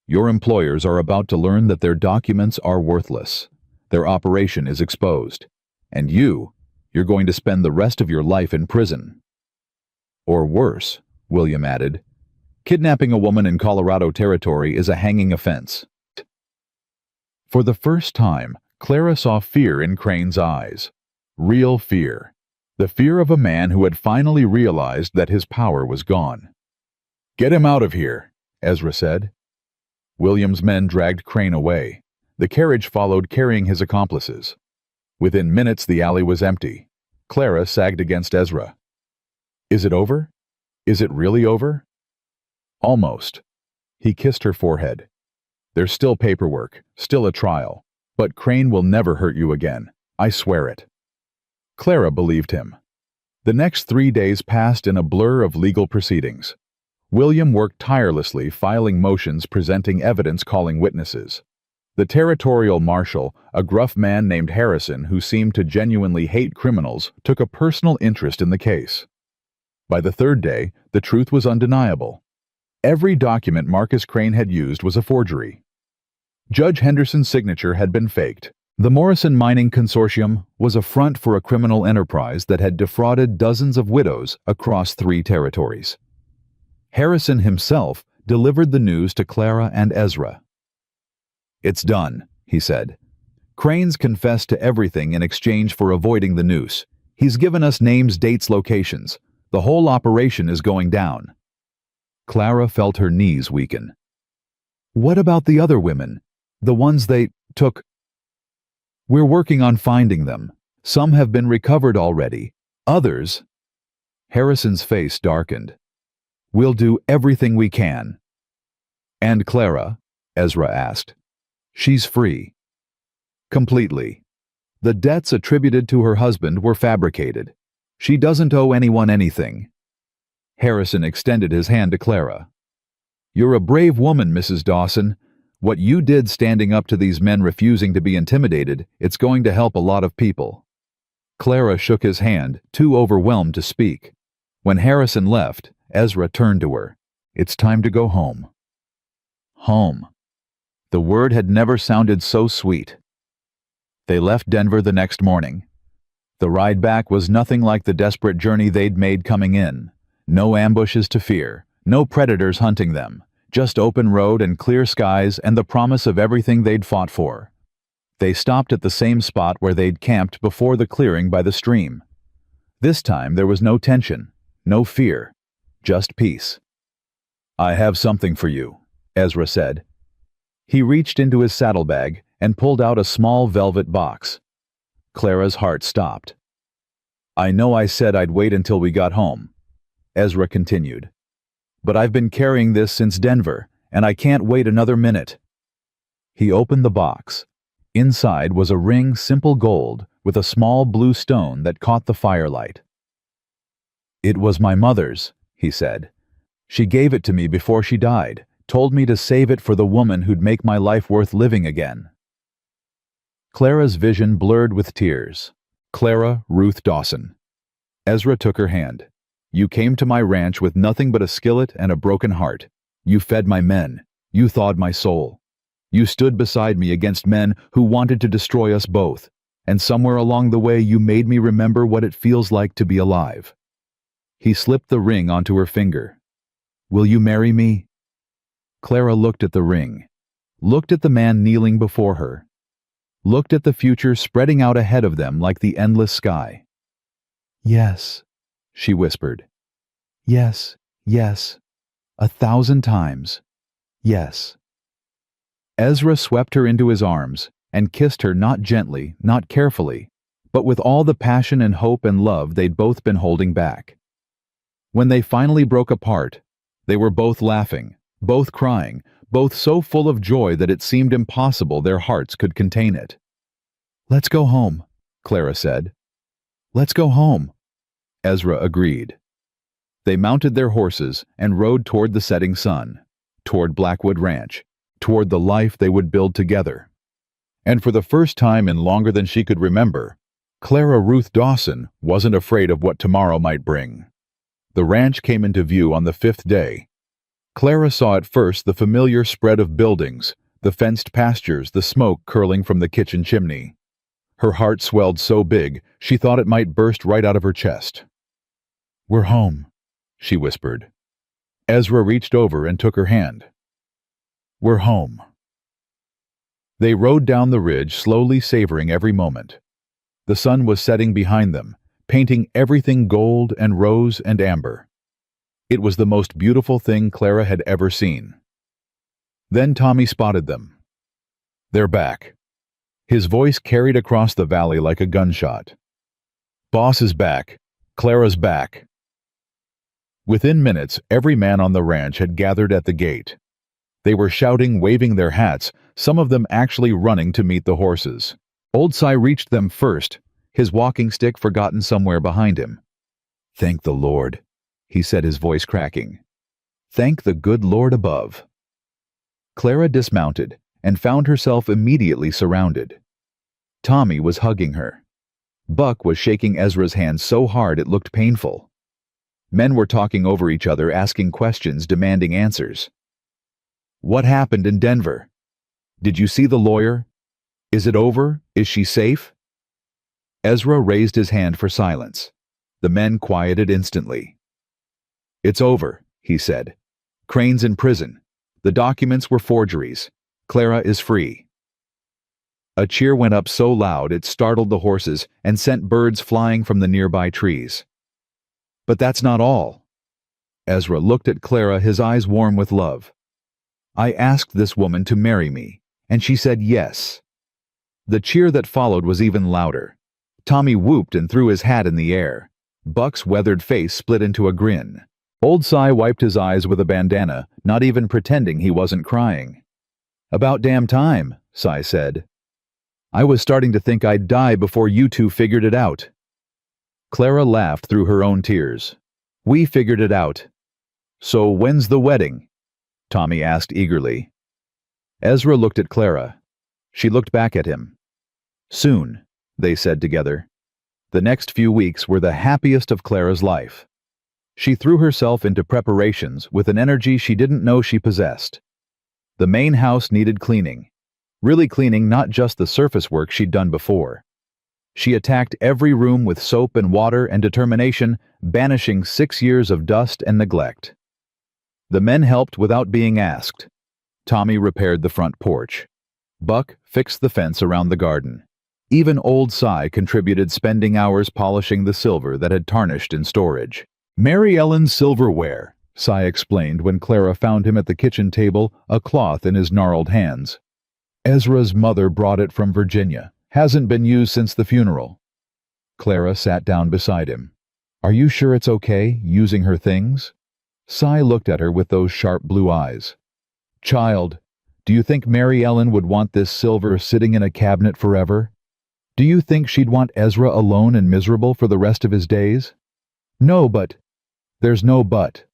"Your employers are about to learn that their documents are worthless. Their operation is exposed. And you're going to spend the rest of your life in prison." "Or worse," William added. "Kidnapping a woman in Colorado territory is a hanging offense." For the first time, Clara saw fear in Crane's eyes. Real fear. The fear of a man who had finally realized that his power was gone. "Get him out of here," Ezra said. William's men dragged Crane away. The carriage followed, carrying his accomplices. Within minutes, the alley was empty. Clara sagged against Ezra. "Is it over? Is it really over?" "Almost." He kissed her forehead. "There's still paperwork, still a trial. But Crane will never hurt you again. I swear it." Clara believed him. The next 3 days passed in a blur of legal proceedings. William worked tirelessly, filing motions, presenting evidence, calling witnesses. The territorial marshal, a gruff man named Harrison who seemed to genuinely hate criminals, took a personal interest in the case. By the third day, the truth was undeniable. Every document Marcus Crane had used was a forgery. Judge Henderson's signature had been faked. The Morrison Mining Consortium was a front for a criminal enterprise that had defrauded dozens of widows across 3 territories. Harrison himself delivered the news to Clara and Ezra. "It's done," he said. "Crane's confessed to everything in exchange for avoiding the noose. He's given us names, dates, locations. The whole operation is going down." Clara felt her knees weaken. "What about the other women? The ones they took?" "We're working on finding them. Some have been recovered already. Others—" Harrison's face darkened. "We'll do everything we can." "And Clara?" Ezra asked. "She's free." "Completely. The debts attributed to her husband were fabricated. She doesn't owe anyone anything." Harrison extended his hand to Clara. "You're a brave woman, Mrs. Dawson. What you did standing up to these men refusing to be intimidated, it's going to help a lot of people." Clara shook his hand, too overwhelmed to speak. When Harrison left, Ezra turned to her. "It's time to go home." Home. The word had never sounded so sweet. They left Denver the next morning. The ride back was nothing like the desperate journey they'd made coming in. No ambushes to fear, no predators hunting them. Just open road and clear skies and the promise of everything they'd fought for. They stopped at the same spot where they'd camped before the clearing by the stream. This time there was no tension, no fear, just peace. "I have something for you," Ezra said. He reached into his saddlebag and pulled out a small velvet box. Clara's heart stopped. "I know I said I'd wait until we got home," Ezra continued. "But I've been carrying this since Denver, and I can't wait another minute." He opened the box. Inside was a ring, simple gold, with a small blue stone that caught the firelight. "It was my mother's," he said. "She gave it to me before she died, told me to save it for the woman who'd make my life worth living again." Clara's vision blurred with tears. Clara Ruth Dawson. Ezra took her hand. "You came to my ranch with nothing but a skillet and a broken heart. You fed my men. You thawed my soul. You stood beside me against men who wanted to destroy us both, and somewhere along the way you made me remember what it feels like to be alive." He slipped the ring onto her finger. "Will you marry me?" Clara looked at the ring, looked at the man kneeling before her, looked at the future spreading out ahead of them like the endless sky. "Yes," she whispered. "Yes, yes, 1,000 times, yes." Ezra swept her into his arms and kissed her, not gently, not carefully, but with all the passion and hope and love they'd both been holding back. When they finally broke apart, they were both laughing, both crying, both so full of joy that it seemed impossible their hearts could contain it. "Let's go home," Clara said. "Let's go home," Ezra agreed. They mounted their horses and rode toward the setting sun, toward Blackwood Ranch, toward the life they would build together. And for the first time in longer than she could remember, Clara Ruth Dawson wasn't afraid of what tomorrow might bring. The ranch came into view on the 5th day. Clara saw at first the familiar spread of buildings, the fenced pastures, the smoke curling from the kitchen chimney. Her heart swelled so big she thought it might burst right out of her chest. "We're home," she whispered. Ezra reached over and took her hand. "We're home." They rode down the ridge, slowly savoring every moment. The sun was setting behind them, painting everything gold and rose and amber. It was the most beautiful thing Clara had ever seen. Then Tommy spotted them. "They're back." His voice carried across the valley like a gunshot. "Boss is back. Clara's back." Within minutes, every man on the ranch had gathered at the gate. They were shouting, waving their hats, some of them actually running to meet the horses. Old Si reached them first, his walking stick forgotten somewhere behind him. "Thank the Lord," he said, his voice cracking. "Thank the good Lord above." Clara dismounted and found herself immediately surrounded. Tommy was hugging her. Buck was shaking Ezra's hand so hard it looked painful. Men were talking over each other, asking questions, demanding answers. "What happened in Denver? Did you see the lawyer? Is it over? Is she safe?" Ezra raised his hand for silence. The men quieted instantly. "It's over," he said. "Crane's in prison. The documents were forgeries. Clara is free." A cheer went up so loud it startled the horses and sent birds flying from the nearby trees. "But that's not all." Ezra looked at Clara, his eyes warm with love. "I asked this woman to marry me, and she said yes." The cheer that followed was even louder. Tommy whooped and threw his hat in the air. Buck's weathered face split into a grin. Old Si wiped his eyes with a bandana, not even pretending he wasn't crying. "About damn time," Si said. "I was starting to think I'd die before you two figured it out." Clara laughed through her own tears. "We figured it out." "So when's the wedding?" Tommy asked eagerly. Ezra looked at Clara. She looked back at him. "Soon," they said together. The next few weeks were the happiest of Clara's life. She threw herself into preparations with an energy she didn't know she possessed. The main house needed cleaning. Really cleaning, not just the surface work she'd done before. She attacked every room with soap and water and determination, banishing 6 years of dust and neglect. The men helped without being asked. Tommy repaired the front porch. Buck fixed the fence around the garden. Even old Si contributed, spending hours polishing the silver that had tarnished in storage. "Mary Ellen's silverware," Si explained when Clara found him at the kitchen table, a cloth in his gnarled hands. "Ezra's mother brought it from Virginia. Hasn't been used since the funeral." Clara sat down beside him. "Are you sure it's okay, using her things?" Si looked at her with those sharp blue eyes. "Child, do you think Mary Ellen would want this silver sitting in a cabinet forever? Do you think she'd want Ezra alone and miserable for the rest of his days?" "No, but—" "There's no but."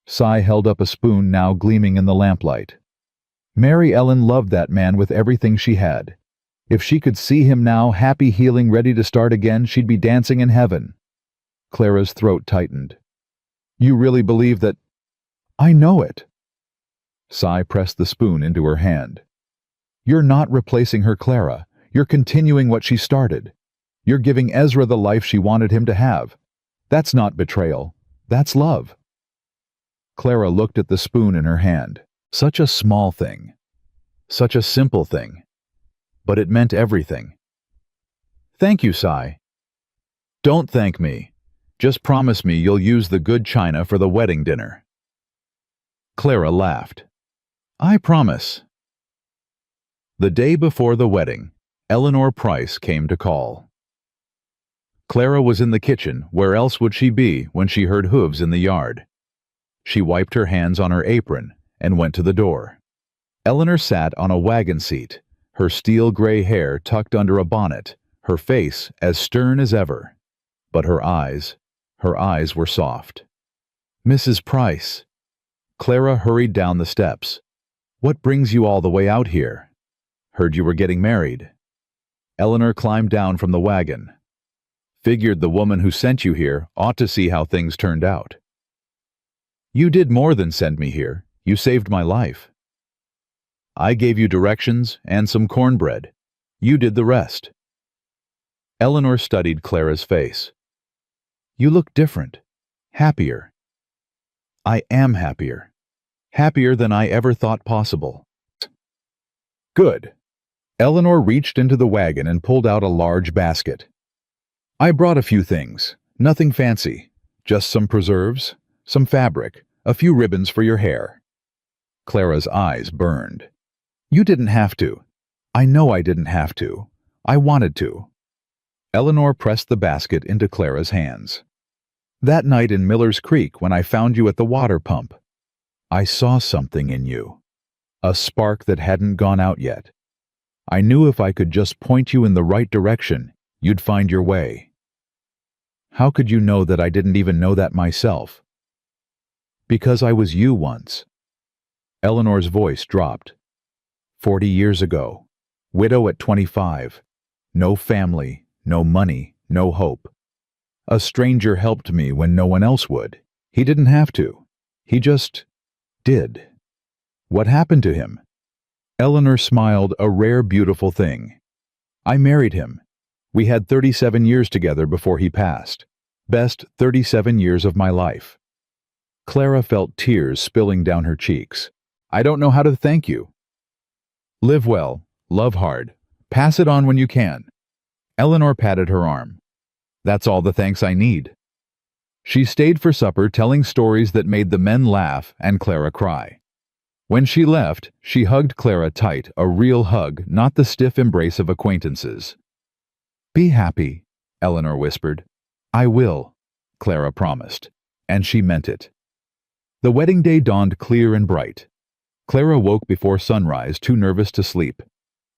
Si held up a spoon now gleaming in the lamplight. "Mary Ellen loved that man with everything she had. If she could see him now, happy, healing, ready to start again, she'd be dancing in heaven." Clara's throat tightened. "You really believe that—" "I know it." Cy pressed the spoon into her hand. You're not replacing her, Clara. You're continuing what she started. You're giving Ezra the life she wanted him to have. That's not betrayal. That's love. Clara looked at the spoon in her hand. Such a small thing. Such a simple thing. But it meant everything. Thank you, Cy. Don't thank me. Just promise me you'll use the good china for the wedding dinner. Clara laughed. I promise. The day before the wedding, Eleanor Price came to call. Clara was in the kitchen. Where else would she be when she heard hooves in the yard? She wiped her hands on her apron and went to the door. Eleanor sat on a wagon seat, her steel gray hair tucked under a bonnet, her face as stern as ever. But her eyes were soft. Mrs. Price. Clara hurried down the steps. What brings you all the way out here? Heard you were getting married. Eleanor climbed down from the wagon. Figured the woman who sent you here ought to see how things turned out. You did more than send me here. You saved my life. I gave you directions and some cornbread. You did the rest. Eleanor studied Clara's face. You look different. Happier. I am happier. Happier than I ever thought possible. Good. Eleanor reached into the wagon and pulled out a large basket. I brought a few things. Nothing fancy. Just some preserves, some fabric, a few ribbons for your hair. Clara's eyes burned. You didn't have to. I know I didn't have to. I wanted to. Eleanor pressed the basket into Clara's hands. That night in Miller's Creek when I found you at the water pump, I saw something in you. A spark that hadn't gone out yet. I knew if I could just point you in the right direction, you'd find your way. How could you know that I didn't even know that myself? Because I was you once. Eleanor's voice dropped. 40 years ago. Widow at 25. No family, no money, no hope. A stranger helped me when no one else would. He didn't have to. He just did. What happened to him? Eleanor smiled, a rare, beautiful thing. I married him. We had 37 years together before he passed. Best 37 years of my life. Clara felt tears spilling down her cheeks. I don't know how to thank you. Live well, love hard, pass it on when you can. Eleanor patted her arm. That's all the thanks I need. She stayed for supper telling stories that made the men laugh and Clara cry. When she left, she hugged Clara tight, a real hug, not the stiff embrace of acquaintances. Be happy, Eleanor whispered. I will, Clara promised, and she meant it. The wedding day dawned clear and bright. Clara woke before sunrise, too nervous to sleep.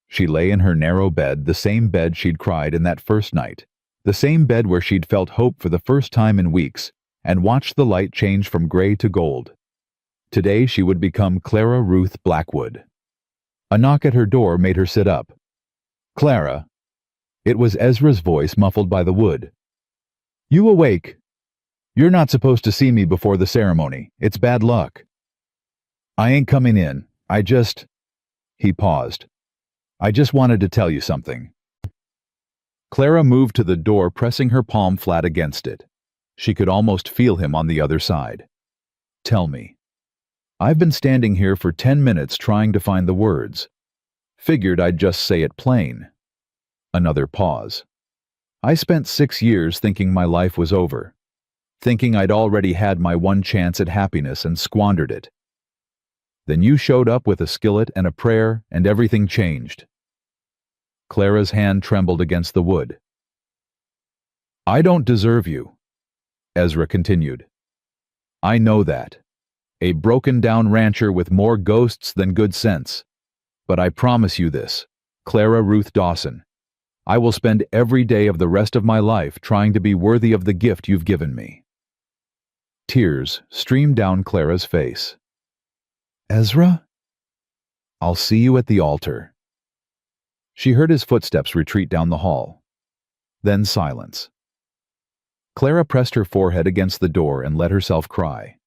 She lay in her narrow bed, the same bed she'd cried in that first night, the same bed where she'd felt hope for the first time in weeks, and watched the light change from gray to gold. Today she would become Clara Ruth Blackwood. A knock at her door made her sit up. Clara. It was Ezra's voice muffled by the wood. You awake? You're not supposed to see me before the ceremony. It's bad luck. I ain't coming in. He paused. I just wanted to tell you something. Clara moved to the door, pressing her palm flat against it. She could almost feel him on the other side. Tell me. I've been standing here for 10 minutes trying to find the words. Figured I'd just say it plain. Another pause. I spent 6 years thinking my life was over. Thinking I'd already had my one chance at happiness and squandered it. Then you showed up with a skillet and a prayer, and everything changed. Clara's hand trembled against the wood. I don't deserve you, Ezra continued. I know that. A broken-down rancher with more ghosts than good sense. But I promise you this, Clara Ruth Dawson. I will spend every day of the rest of my life trying to be worthy of the gift you've given me. Tears streamed down Clara's face. Ezra? I'll see you at the altar. She heard his footsteps retreat down the hall. Then silence. Clara pressed her forehead against the door and let herself cry.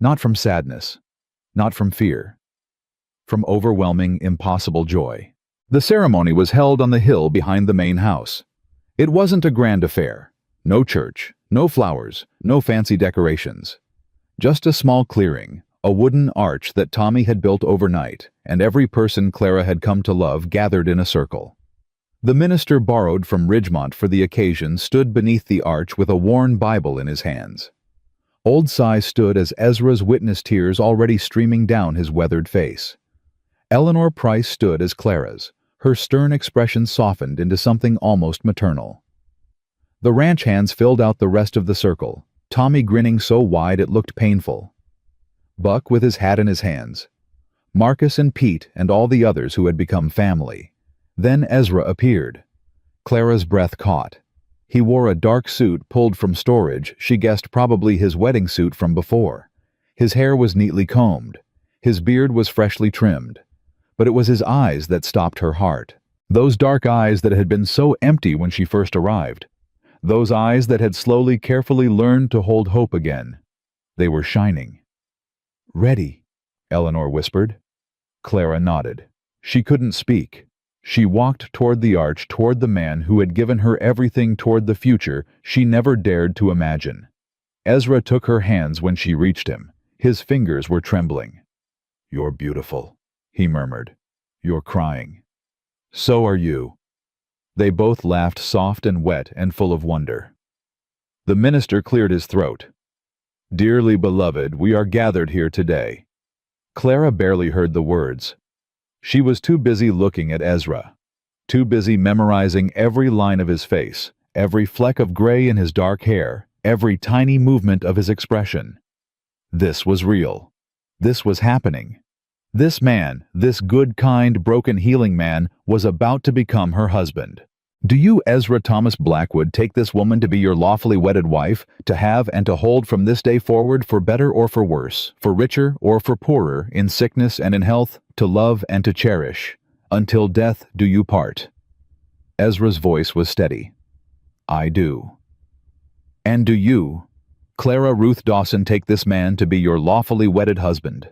Not from sadness. not from fear, from overwhelming, impossible joy. The ceremony was held on the hill behind the main house. It wasn't a grand affair. No church, no flowers, no fancy decorations. Just a small clearing, a wooden arch that Tommy had built overnight, and every person Clara had come to love gathered in a circle. The minister borrowed from Ridgemont for the occasion stood beneath the arch with a worn Bible in his hands. Old Cy stood as Ezra's witness tears already streaming down his weathered face. Eleanor Price stood as Clara's, her stern expression softened into something almost maternal. The ranch hands filled out the rest of the circle, Tommy grinning so wide it looked painful. Buck with his hat in his hands. Marcus and Pete and all the others who had become family. Then Ezra appeared. Clara's breath caught. He wore a dark suit pulled from storage, she guessed probably his wedding suit from before. His hair was neatly combed. His beard was freshly trimmed. But it was his eyes that stopped her heart. Those dark eyes that had been so empty when she first arrived. Those eyes that had slowly, carefully learned to hold hope again. They were shining. "Ready," Eleanor whispered. Clara nodded. She couldn't speak. She walked toward the arch, toward the man who had given her everything, toward the future she never dared to imagine. Ezra took her hands when she reached him. His fingers were trembling. "You're beautiful," he murmured. "You're crying." "So are you." They both laughed, soft and wet and full of wonder. The minister cleared his throat. "Dearly beloved, we are gathered here today." Clara barely heard the words. She was too busy looking at Ezra, too busy memorizing every line of his face, every fleck of gray in his dark hair, every tiny movement of his expression. This was real. This was happening. This man, this good, kind, broken, healing man, was about to become her husband. "Do you, Ezra Thomas Blackwood, take this woman to be your lawfully wedded wife, to have and to hold from this day forward for better or for worse, for richer or for poorer, in sickness and in health, to love and to cherish, until death do you part?" Ezra's voice was steady. "I do." "And do you, Clara Ruth Dawson, take this man to be your lawfully wedded husband,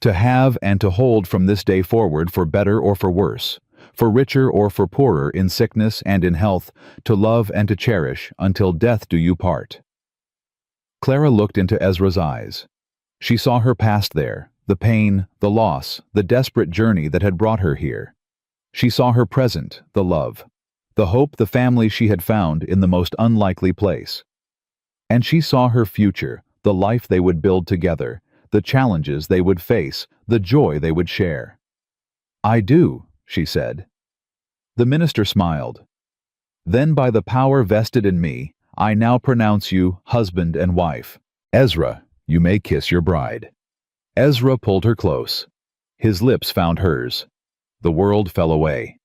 to have and to hold from this day forward for better or for worse, for richer or for poorer, in sickness and in health, to love and to cherish, until death do you part?" Clara looked into Ezra's eyes. She saw her past there, the pain, the loss, the desperate journey that had brought her here. She saw her present, the love, the hope, the family she had found in the most unlikely place. And she saw her future, the life they would build together, the challenges they would face, the joy they would share. "I do," she said. The minister smiled. "Then by the power vested in me, I now pronounce you husband and wife. Ezra, you may kiss your bride." Ezra pulled her close. His lips found hers. The world fell away.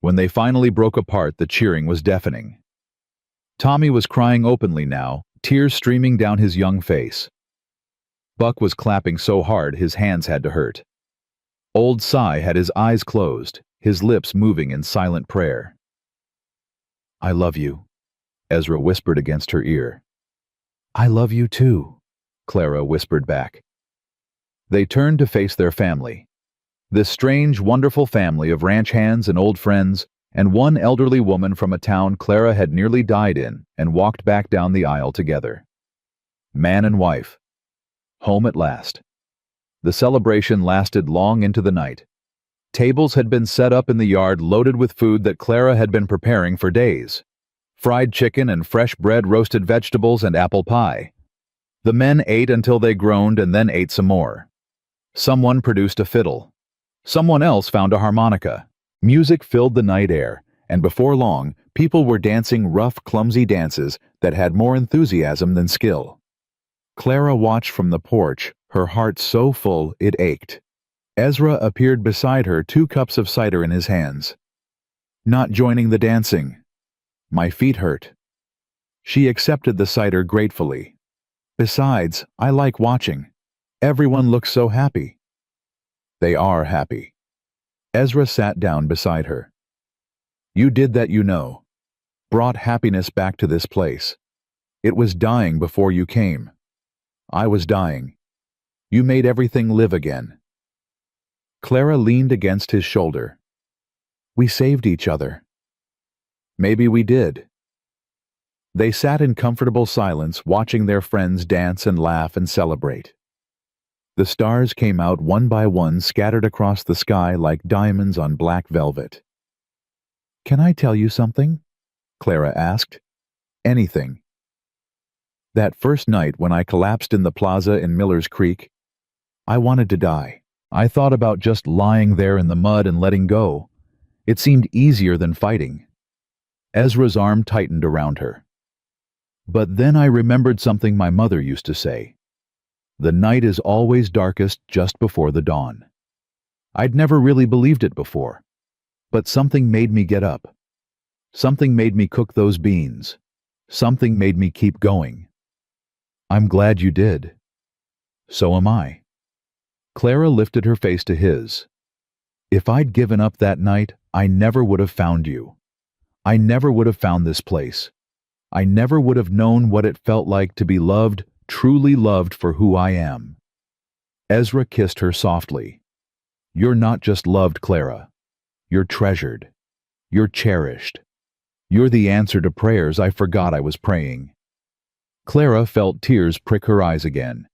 When they finally broke apart, the cheering was deafening. Tommy was crying openly now, tears streaming down his young face. Buck was clapping so hard his hands had to hurt. Old Cy had his eyes closed, his lips moving in silent prayer. "I love you," Ezra whispered against her ear. "I love you too," Clara whispered back. They turned to face their family. This strange, wonderful family of ranch hands and old friends, and one elderly woman from a town Clara had nearly died in, and walked back down the aisle together. Man and wife. Home at last. The celebration lasted long into the night. Tables had been set up in the yard loaded with food that Clara had been preparing for days. Fried chicken and fresh bread, roasted vegetables, and apple pie. The men ate until they groaned and then ate some more. Someone produced a fiddle. Someone else found a harmonica. Music filled the night air, and before long, people were dancing rough, clumsy dances that had more enthusiasm than skill. Clara watched from the porch, her heart so full it ached. Ezra appeared beside her, 2 cups of cider in his hands. "Not joining the dancing. My feet hurt." She accepted the cider gratefully. "Besides, I like watching. Everyone looks so happy." "They are happy." Ezra sat down beside her. "You did that, you know. Brought happiness back to this place. It was dying before you came. I was dying. You made everything live again." Clara leaned against his shoulder. "We saved each other." "Maybe we did." They sat in comfortable silence, watching their friends dance and laugh and celebrate. The stars came out one by one, scattered across the sky like diamonds on black velvet. "Can I tell you something?" Clara asked. "Anything." "That first night when I collapsed in the plaza in Miller's Creek, I wanted to die. I thought about just lying there in the mud and letting go. It seemed easier than fighting." Ezra's arm tightened around her. "But then I remembered something my mother used to say. The night is always darkest just before the dawn." I'd never really believed it before, but something made me get up. Something made me cook those beans. Something made me keep going. I'm glad you did. So am I. Clara lifted her face to his. If I'd given up that night, I never would have found you. I never would have found this place. I never would have known what it felt like to be loved, truly loved for who I am. Ezra kissed her softly. You're not just loved, Clara. You're treasured. You're cherished. You're the answer to prayers I forgot I was praying. Clara felt tears prick her eyes again.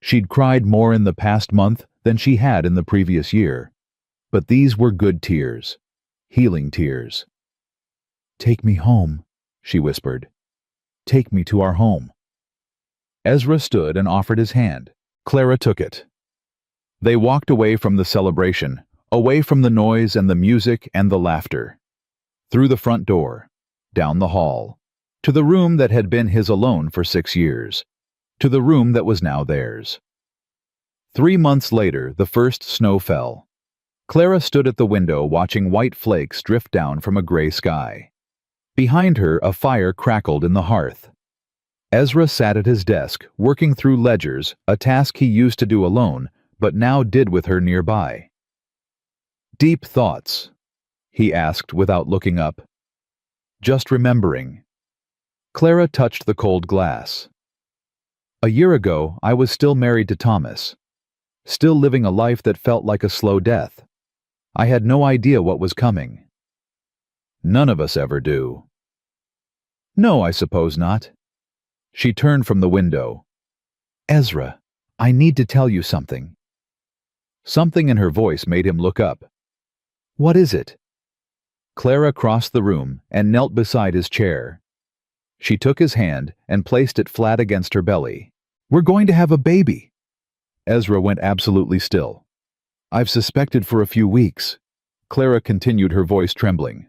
She'd cried more in the past month than she had in the previous year. But these were good tears. Healing tears. Take me home, she whispered. Take me to our home. Ezra stood and offered his hand. Clara took it. They walked away from the celebration, away from the noise and the music and the laughter. Through the front door, down the hall, to the room that had been his alone for 6 years, to the room that was now theirs. 3 months later, the first snow fell. Clara stood at the window watching white flakes drift down from a gray sky. Behind her, a fire crackled in the hearth. Ezra sat at his desk, working through ledgers, a task he used to do alone, but now did with her nearby. Deep thoughts, he asked without looking up. Just remembering. Clara touched the cold glass. A year ago, I was still married to Thomas, still living a life that felt like a slow death. I had no idea what was coming. None of us ever do. No, I suppose not. She turned from the window. Ezra, I need to tell you something. Something in her voice made him look up. What is it? Clara crossed the room and knelt beside his chair. She took his hand and placed it flat against her belly. We're going to have a baby. Ezra went absolutely still. I've suspected for a few weeks. Clara continued, her voice trembling.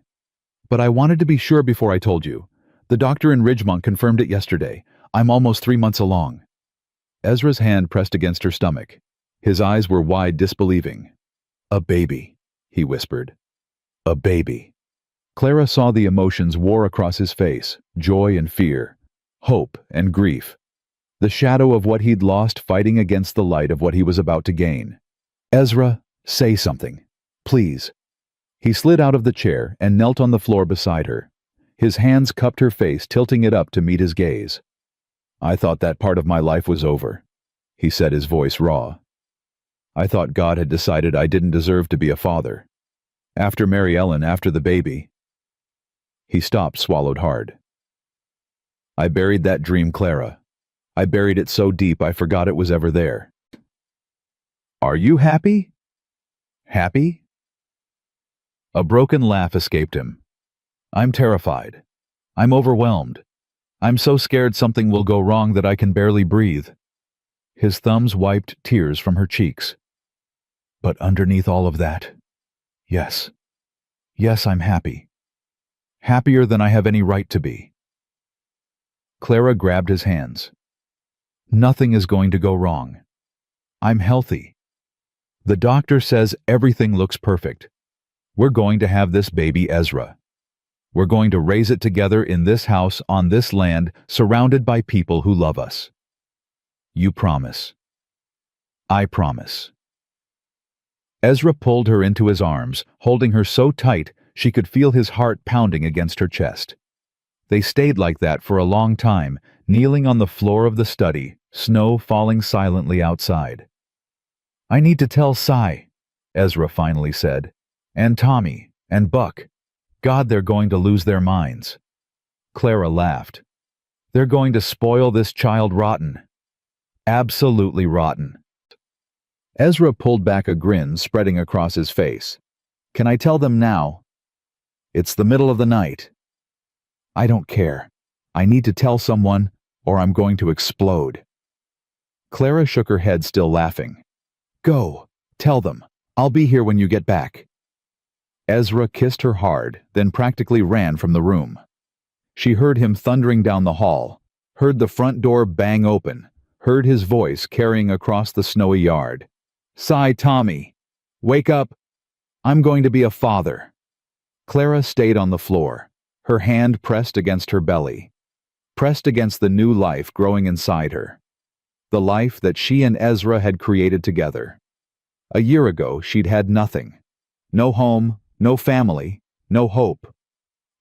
But I wanted to be sure before I told you. The doctor in Ridgemont confirmed it yesterday. I'm almost 3 months along. Ezra's hand pressed against her stomach. His eyes were wide, disbelieving. A baby, he whispered. A baby. Clara saw the emotions war across his face, joy and fear, hope and grief. The shadow of what he'd lost fighting against the light of what he was about to gain. Ezra, say something. Please. He slid out of the chair and knelt on the floor beside her. His hands cupped her face, tilting it up to meet his gaze. I thought that part of my life was over, he said, his voice raw. I thought God had decided I didn't deserve to be a father. After Mary Ellen, after the baby. He stopped, swallowed hard. I buried that dream, Clara. I buried it so deep I forgot it was ever there. Are you happy? Happy? A broken laugh escaped him. I'm terrified. I'm overwhelmed. I'm so scared something will go wrong that I can barely breathe. His thumbs wiped tears from her cheeks. But underneath all of that, yes. Yes, I'm happy. Happier than I have any right to be. Clara grabbed his hands. Nothing is going to go wrong. I'm healthy. The doctor says everything looks perfect. We're going to have this baby, Ezra. We're going to raise it together in this house, on this land, surrounded by people who love us. You promise. I promise. Ezra pulled her into his arms, holding her so tight she could feel his heart pounding against her chest. They stayed like that for a long time, kneeling on the floor of the study, snow falling silently outside. I need to tell Cy, Ezra finally said. And Tommy, and Buck. God, they're going to lose their minds. Clara laughed. They're going to spoil this child rotten. Absolutely rotten. Ezra pulled back a grin spreading across his face. Can I tell them now? It's the middle of the night. I don't care. I need to tell someone, or I'm going to explode. Clara shook her head, still laughing. Go, tell them. I'll be here when you get back. Ezra kissed her hard, then practically ran from the room. She heard him thundering down the hall, heard the front door bang open, heard his voice carrying across the snowy yard. Cy, Tommy, wake up. I'm going to be a father. Clara stayed on the floor, her hand pressed against her belly, pressed against the new life growing inside her. The life that she and Ezra had created together. A year ago, she'd had nothing. No home, no family, no hope.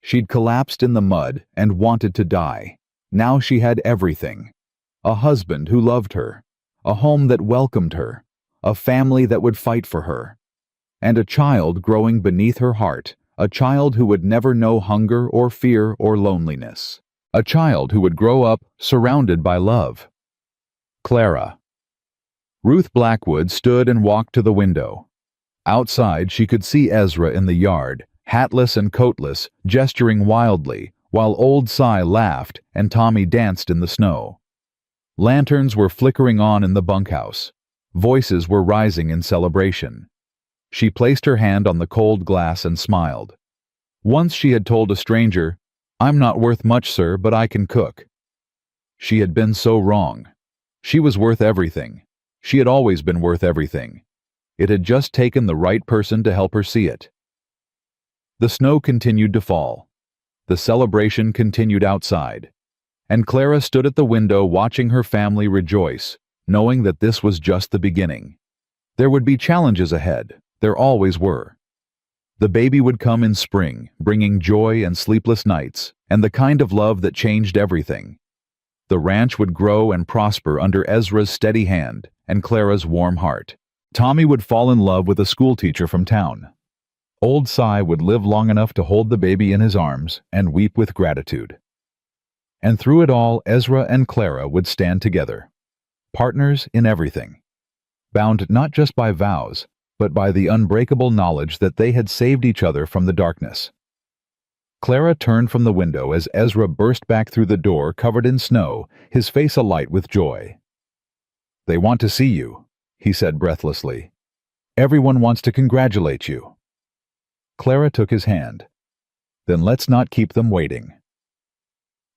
She'd collapsed in the mud and wanted to die. Now she had everything. A husband who loved her, a home that welcomed her, a family that would fight for her, and a child growing beneath her heart, a child who would never know hunger or fear or loneliness, a child who would grow up surrounded by love. Clara. Ruth Blackwood stood and walked to the window. Outside, she could see Ezra in the yard, hatless and coatless, gesturing wildly, while old Cy laughed and Tommy danced in the snow. Lanterns were flickering on in the bunkhouse. Voices were rising in celebration. She placed her hand on the cold glass and smiled. Once she had told a stranger, "I'm not worth much, sir, but I can cook." She had been so wrong. She was worth everything. She had always been worth everything. It had just taken the right person to help her see it. The snow continued to fall. The celebration continued outside. And Clara stood at the window watching her family rejoice, knowing that this was just the beginning. There would be challenges ahead. There always were. The baby would come in spring, bringing joy and sleepless nights, and the kind of love that changed everything. The ranch would grow and prosper under Ezra's steady hand and Clara's warm heart. Tommy would fall in love with a schoolteacher from town. Old Cy would live long enough to hold the baby in his arms and weep with gratitude. And through it all, Ezra and Clara would stand together, partners in everything, bound not just by vows, but by the unbreakable knowledge that they had saved each other from the darkness. Clara turned from the window as Ezra burst back through the door covered in snow, his face alight with joy. "They want to see you," he said breathlessly. "Everyone wants to congratulate you." Clara took his hand. "Then let's not keep them waiting."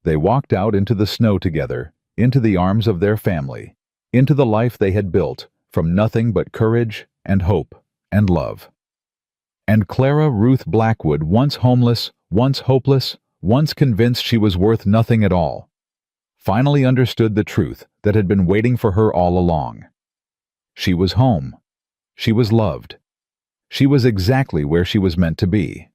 They walked out into the snow together, into the arms of their family, into the life they had built from nothing but courage and hope and love. And Clara Ruth Blackwood, once homeless, once hopeless, once convinced she was worth nothing at all, finally understood the truth that had been waiting for her all along. She was home. She was loved. She was exactly where she was meant to be.